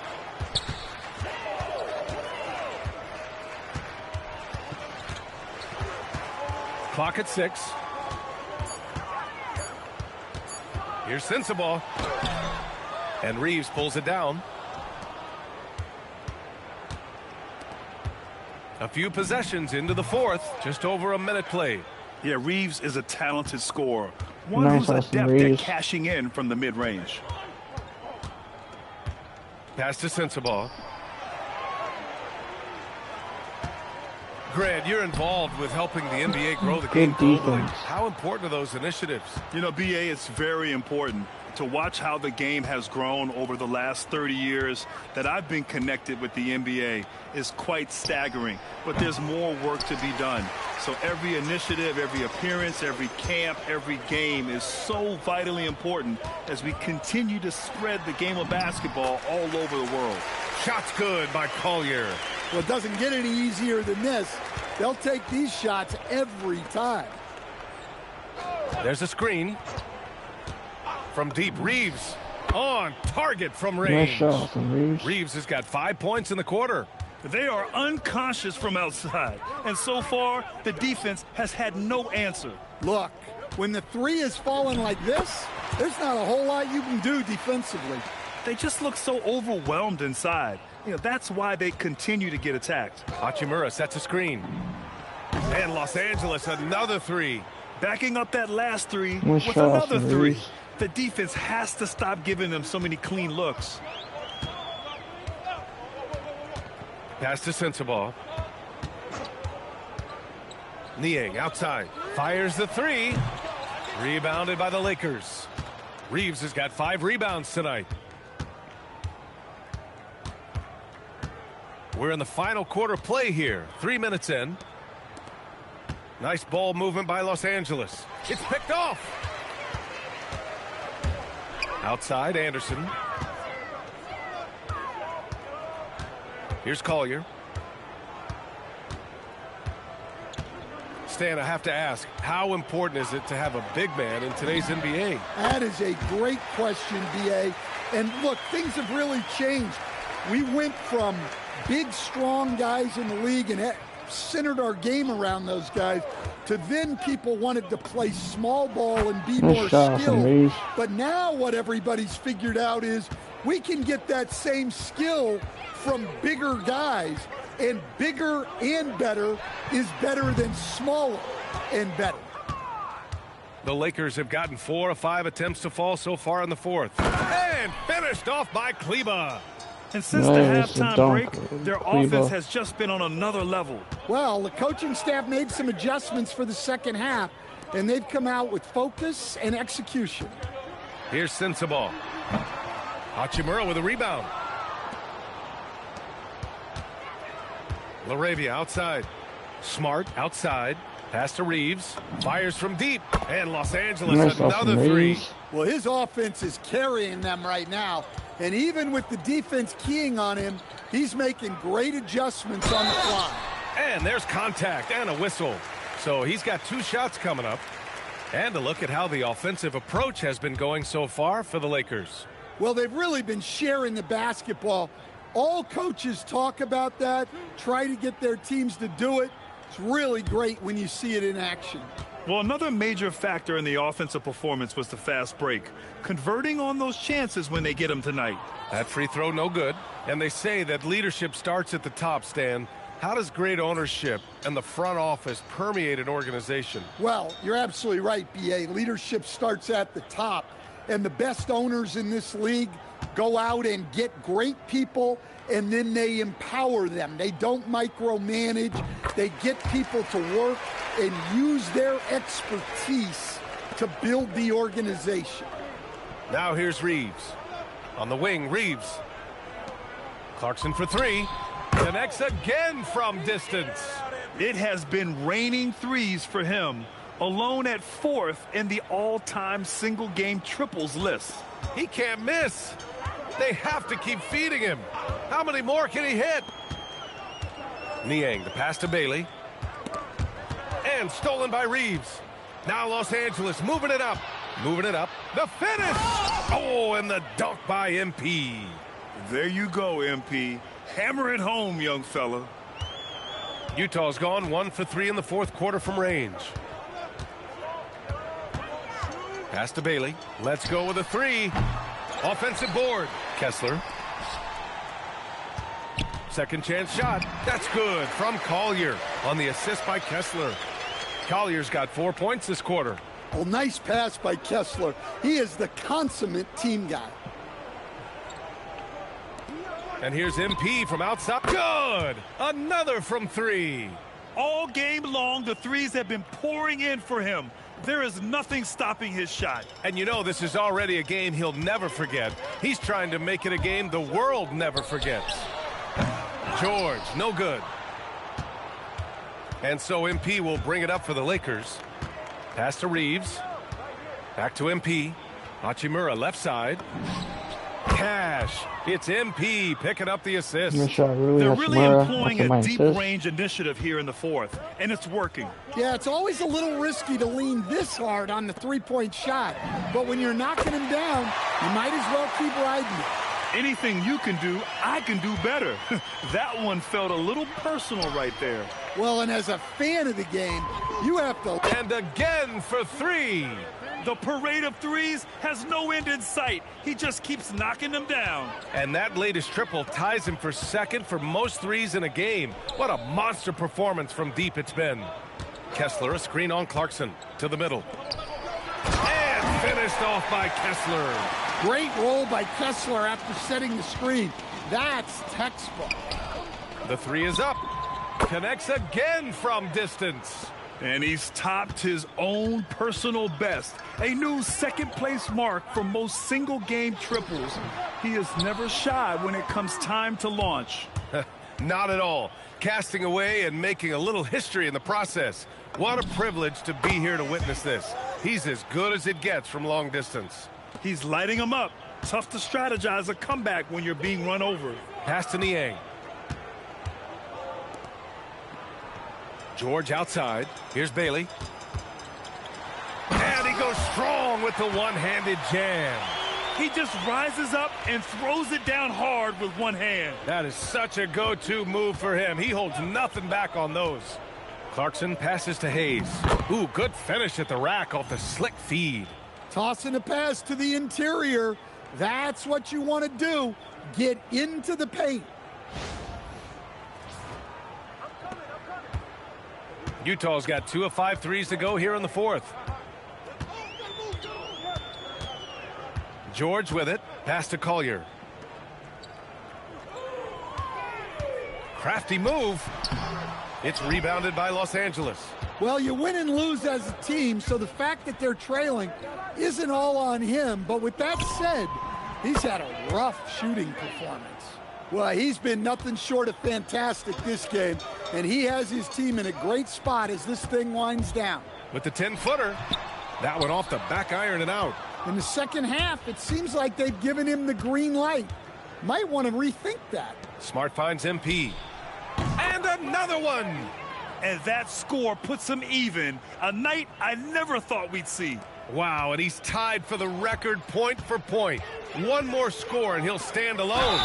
[SPEAKER 2] Clock at 6. Here's Sensabaugh. And Reeves pulls it down. A few possessions into the fourth, just over a minute played.
[SPEAKER 3] Yeah, Reeves is a talented scorer. One
[SPEAKER 4] Nice,
[SPEAKER 3] who's
[SPEAKER 4] Austin
[SPEAKER 3] adept
[SPEAKER 4] Reeves.
[SPEAKER 3] at cashing in from the mid-range.
[SPEAKER 2] Pass to Sensabaugh. Grant, you're involved with helping the NBA grow the game
[SPEAKER 4] Good
[SPEAKER 2] globally.
[SPEAKER 4] defense.
[SPEAKER 2] How important are those initiatives?
[SPEAKER 3] You know, B.A., it's very important to watch how the game has grown over the last 30 years that I've been connected with the NBA is quite staggering. But there's more work to be done. So every initiative, every appearance, every camp, every game is so vitally important as we continue to spread the game of basketball all over the world.
[SPEAKER 2] Shots good by Collier.
[SPEAKER 6] Well, it doesn't get any easier than this. They'll take these shots every time.
[SPEAKER 2] There's a screen. From deep, Reeves on target from range.
[SPEAKER 4] Nice shot from Reeves.
[SPEAKER 2] Reeves has got 5 points in the quarter.
[SPEAKER 3] They are unconscious from outside. And so far, the defense has had no answer.
[SPEAKER 6] Look, when the three is falling like this, there's not a whole lot you can do defensively.
[SPEAKER 3] They just look so overwhelmed inside. You know, that's why they continue to get attacked.
[SPEAKER 2] Hachimura sets a screen. And Los Angeles, another 3.
[SPEAKER 3] Backing up that last 3
[SPEAKER 4] Nice
[SPEAKER 3] with
[SPEAKER 4] shot,
[SPEAKER 3] another
[SPEAKER 4] Austin
[SPEAKER 3] 3.
[SPEAKER 4] Reeves.
[SPEAKER 3] The defense has to stop giving them so many clean looks.
[SPEAKER 2] Pass to Sensabaugh. Niang outside. Fires the 3. Rebounded by the Lakers. Reeves has got 5 rebounds tonight. We're in the final quarter play here. 3 minutes in. Nice ball movement by Los Angeles. It's picked off. Outside, Anderson. Here's Collier. Stan, I have to ask, how important is it to have a big man in today's NBA?
[SPEAKER 6] That is a great question, B.A. And look, things have really changed. We went from big, strong guys in the league and centered our game around those guys to then people wanted to play small ball and be
[SPEAKER 4] Nice
[SPEAKER 6] more
[SPEAKER 4] shot from Reeves.
[SPEAKER 6] skilled. But now what everybody's figured out is we can get that same skill from bigger guys, and bigger and better is better than smaller and better.
[SPEAKER 2] The Lakers have gotten 4 of 5 attempts to fall so far in the fourth. And finished off by Kleba.
[SPEAKER 3] And since
[SPEAKER 4] Nice
[SPEAKER 3] the halftime
[SPEAKER 4] dunk,
[SPEAKER 3] break, their
[SPEAKER 4] Kleba.
[SPEAKER 3] offense has just been on another level.
[SPEAKER 6] Well, the coaching staff made some adjustments for the second half, and they've come out with focus and execution.
[SPEAKER 2] Here's Sensabaugh. Hachimura with a rebound. LaRavia outside. Smart outside. Pass to Reeves. Fires from deep. And Los Angeles
[SPEAKER 4] Nice off
[SPEAKER 2] another
[SPEAKER 4] from
[SPEAKER 2] 3.
[SPEAKER 4] Reeves.
[SPEAKER 6] Well, his offense is carrying them right now, and even with the defense keying on him, he's making great adjustments on the fly.
[SPEAKER 2] And there's contact and a whistle. So he's got 2 shots coming up. And a look at how the offensive approach has been going so far for the Lakers.
[SPEAKER 6] Well, they've really been sharing the basketball. All coaches talk about that, try to get their teams to do it. It's really great when you see it in action.
[SPEAKER 3] Well, another major factor in the offensive performance was the fast break, converting on those chances when they get them tonight.
[SPEAKER 2] That free throw, no good. And they say that leadership starts at the top, Stan. How does great ownership and the front office permeate an organization?
[SPEAKER 6] Well, you're absolutely right, B.A. Leadership starts at the top. And the best owners in this league go out and get great people, and then they empower them. They don't micromanage. They get people to work and use their expertise to build the organization.
[SPEAKER 2] Now here's Reeves. On the wing, Reeves. Clarkson for 3. Connects again from distance.
[SPEAKER 3] It has been raining threes for him, alone at 4th in the all-time single-game triples list.
[SPEAKER 2] He can't miss. They have to keep feeding him. How many more can he hit? Niang, the pass to Bailey. And stolen by Reeves. Now Los Angeles moving it up. Moving it up. The finish! Oh, and the dunk by MP.
[SPEAKER 3] There you go, MP. Hammer it home, young fella.
[SPEAKER 2] Utah's gone 1 for 3 in the 4th quarter from range. Pass to Bailey. Let's go with a 3. Offensive board. Kessler. Second chance shot. That's good from Collier on the assist by Kessler. Collier's got 4 points this quarter.
[SPEAKER 6] Well, nice pass by Kessler. He is the consummate team guy.
[SPEAKER 2] And here's MP from outside. Good! Another from 3.
[SPEAKER 3] All game long, the threes have been pouring in for him. There is nothing stopping his shot.
[SPEAKER 2] And you know this is already a game he'll never forget. He's trying to make it a game the world never forgets. George, no good. And so MP will bring it up for the Lakers. Pass to Reeves. Back to MP. Hachimura left side. Cash. It's MP picking up the assist.
[SPEAKER 3] They're really employing a deep-range initiative here in the 4th, and it's working.
[SPEAKER 6] Yeah, it's always a little risky to lean this hard on the three-point shot. But when you're knocking him down, you might as well keep riding it.
[SPEAKER 3] Anything you can do, I can do better. That one felt a little personal right there.
[SPEAKER 6] Well, and as a fan of the game, you have to...
[SPEAKER 2] And again for 3.
[SPEAKER 3] The parade of threes has no end in sight. He just keeps knocking them down.
[SPEAKER 2] And that latest triple ties him for 2nd for most threes in a game. What a monster performance from deep it's been. Kessler, a screen on Clarkson to the middle. And finished off by Kessler.
[SPEAKER 6] Great roll by Kessler after setting the screen. That's textbook.
[SPEAKER 2] The 3 is up. Connects again from distance.
[SPEAKER 3] And he's topped his own personal best. A new 2nd-place mark for most single-game triples. He is never shy when it comes time to launch.
[SPEAKER 2] Not at all. Casting away and making a little history in the process. What a privilege to be here to witness this. He's as good as it gets from long distance.
[SPEAKER 3] He's lighting them up. Tough to strategize a comeback when you're being run over.
[SPEAKER 2] Pass to Niang. George outside. Here's Bailey. And he goes strong with the one-handed jam.
[SPEAKER 3] He just rises up and throws it down hard with one hand.
[SPEAKER 2] That is such a go-to move for him. He holds nothing back on those. Clarkson passes to Hayes. Ooh, good finish at the rack off the slick feed.
[SPEAKER 6] Tossing a pass to the interior. That's what you want to do. Get into the paint.
[SPEAKER 2] Utah's got 2 of 5 threes to go here in the 4th. George with it. Pass to Collier. Crafty move. It's rebounded by Los Angeles.
[SPEAKER 6] Well, you win and lose as a team, so the fact that they're trailing isn't all on him. But with that said, he's had a rough shooting performance. Well, he's been nothing short of fantastic this game, and he has his team in a great spot as this thing winds down.
[SPEAKER 2] With the 10-footer, that went off the back iron and out.
[SPEAKER 6] In the second half, it seems like they've given him the green light. Might want to rethink that.
[SPEAKER 2] Smart finds MP. And another one.
[SPEAKER 3] and that score puts them even. A night I never thought we'd see.
[SPEAKER 2] Wow, and he's tied for the record point for point. One more score and he'll stand alone.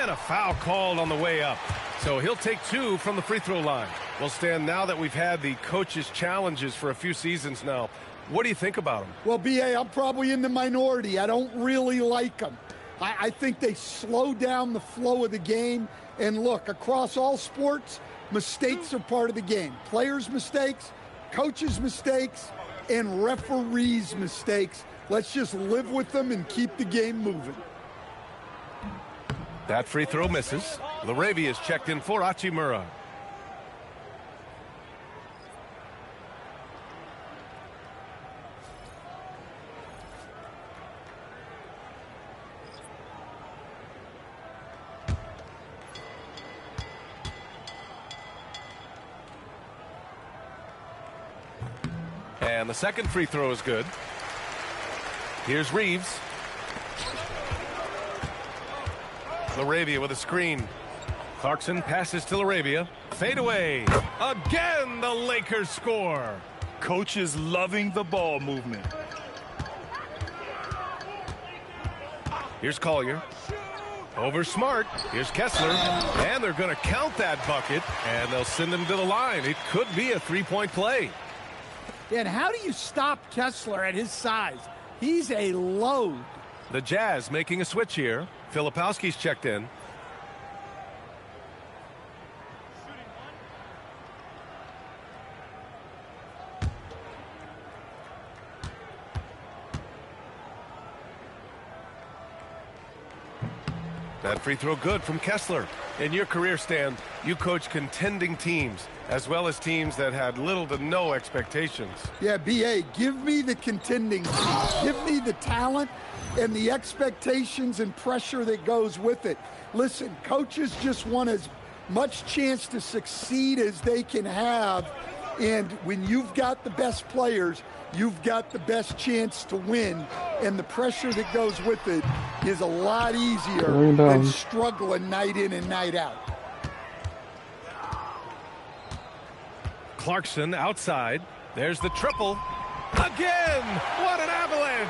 [SPEAKER 2] And a foul called on the way up. So he'll take 2 from the free throw line. Well, Stan, now that we've had the coach's challenges for a few seasons now, what do you think about them?
[SPEAKER 6] Well, B.A., I'm probably in the minority. I don't really like them. I think they slow down the flow of the game. And look, across all sports, mistakes are part of the game. Players' mistakes, coaches' mistakes, and referees' mistakes. Let's just live with them and keep the game moving.
[SPEAKER 2] That free throw misses. LaRavia is checked in for Hachimura. And the second free throw is good. Here's Reeves. LaRavia with a screen. Clarkson passes to LaRavia. Fade away. Again, the Lakers score.
[SPEAKER 3] Coach is loving the ball movement.
[SPEAKER 2] Here's Collier. Over Smart. Here's Kessler. And they're going to count that bucket. And they'll send him to the line. It could be a three-point play.
[SPEAKER 6] And how do you stop Kessler at his size? He's a load.
[SPEAKER 2] The Jazz making a switch here. Filipowski's checked in. That free throw good from Kessler. In your career, Stan, you coach contending teams as well as teams that had little to no expectations.
[SPEAKER 6] Yeah, B.A., give me the contending teams. Give me the talent and the expectations and pressure that goes with it. Listen, coaches just want as much chance to succeed as they can have. And when you've got the best players, you've got the best chance to win. And the pressure that goes with it is a lot easier than struggling night in and night out.
[SPEAKER 2] Clarkson outside. There's the triple. Again! What an avalanche!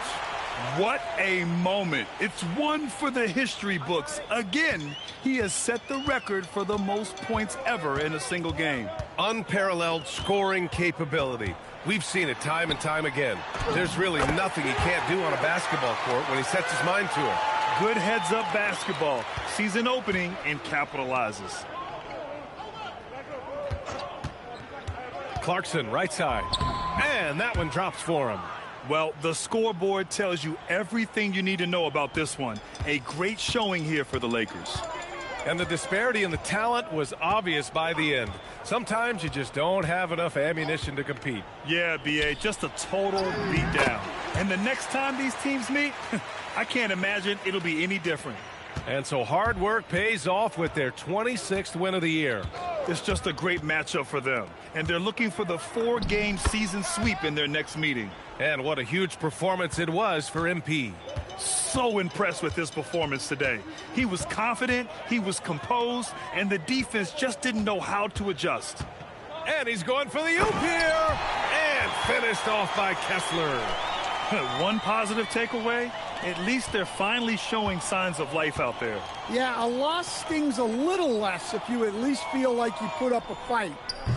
[SPEAKER 3] What a moment. It's one for the history books. Again, he has set the record for the most points ever in a single game.
[SPEAKER 2] Unparalleled scoring capability. We've seen it time and time again. There's really nothing he can't do on a basketball court when he sets his mind to it.
[SPEAKER 3] Good heads-up basketball. Sees an opening and capitalizes.
[SPEAKER 2] Clarkson, right side. And that one drops for him.
[SPEAKER 3] Well, the scoreboard tells you everything you need to know about this one. A great showing here for the Lakers.
[SPEAKER 2] And the disparity in the talent was obvious by the end. Sometimes you just don't have enough ammunition to compete.
[SPEAKER 3] Yeah, B.A., just a total beatdown. And the next time these teams meet, I can't imagine it'll be any different.
[SPEAKER 2] And so hard work pays off with their 26th win of the year.
[SPEAKER 3] It's just a great matchup for them. And they're looking for the 4-game season sweep in their next meeting.
[SPEAKER 2] And what a huge performance it was for MP.
[SPEAKER 3] So impressed with his performance today. He was confident, he was composed, and the defense just didn't know how to adjust.
[SPEAKER 2] And he's going for the oop here. And finished off by Kessler.
[SPEAKER 3] One positive takeaway, at least they're finally showing signs of life out there.
[SPEAKER 6] Yeah, a loss stings a little less if you at least feel like you put up a fight.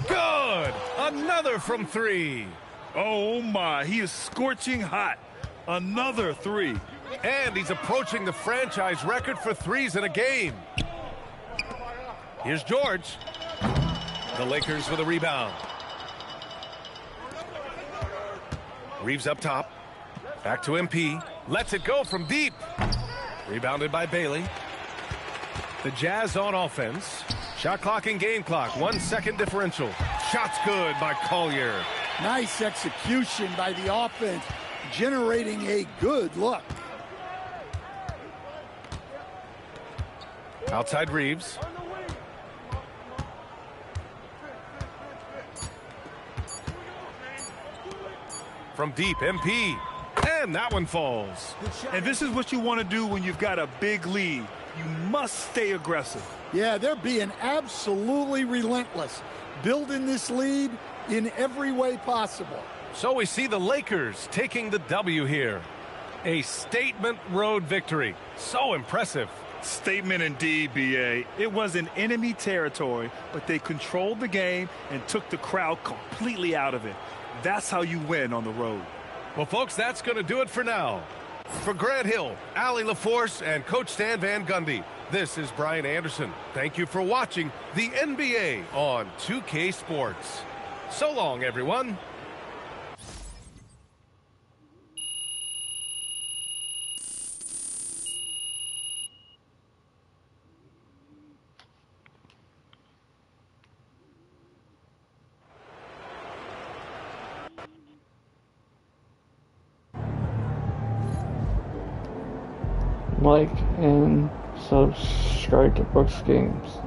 [SPEAKER 2] Good! Another from 3.
[SPEAKER 3] Oh my, he is scorching hot. Another 3.
[SPEAKER 2] And he's approaching the franchise record for threes in a game. Here's George. The Lakers with a rebound. Reeves up top. Back to MP. Lets it go from deep. Rebounded by Bailey. The Jazz on offense. Shot clock and game clock. 1 second differential. Shots good by Collier.
[SPEAKER 6] Nice execution by the offense, generating a good look.
[SPEAKER 2] Outside Reeves. From deep, MP. And that one falls.
[SPEAKER 3] And this is what you want to do when you've got a big lead. You must stay aggressive.
[SPEAKER 6] Yeah, they're being absolutely relentless. building this lead in every way possible.
[SPEAKER 2] So we see the Lakers taking the W here. A statement road victory. So impressive.
[SPEAKER 3] Statement indeed, B.A. It was in enemy territory, but they controlled the game and took the crowd completely out of it. That's how you win on the road.
[SPEAKER 2] Well, folks, that's going to do it for now. For Grant Hill, Allie LaForce, and Coach Stan Van Gundy, this is Brian Anderson. Thank you for watching the NBA on 2K Sports. So long, everyone.
[SPEAKER 4] Like and subscribe to Brooks Games.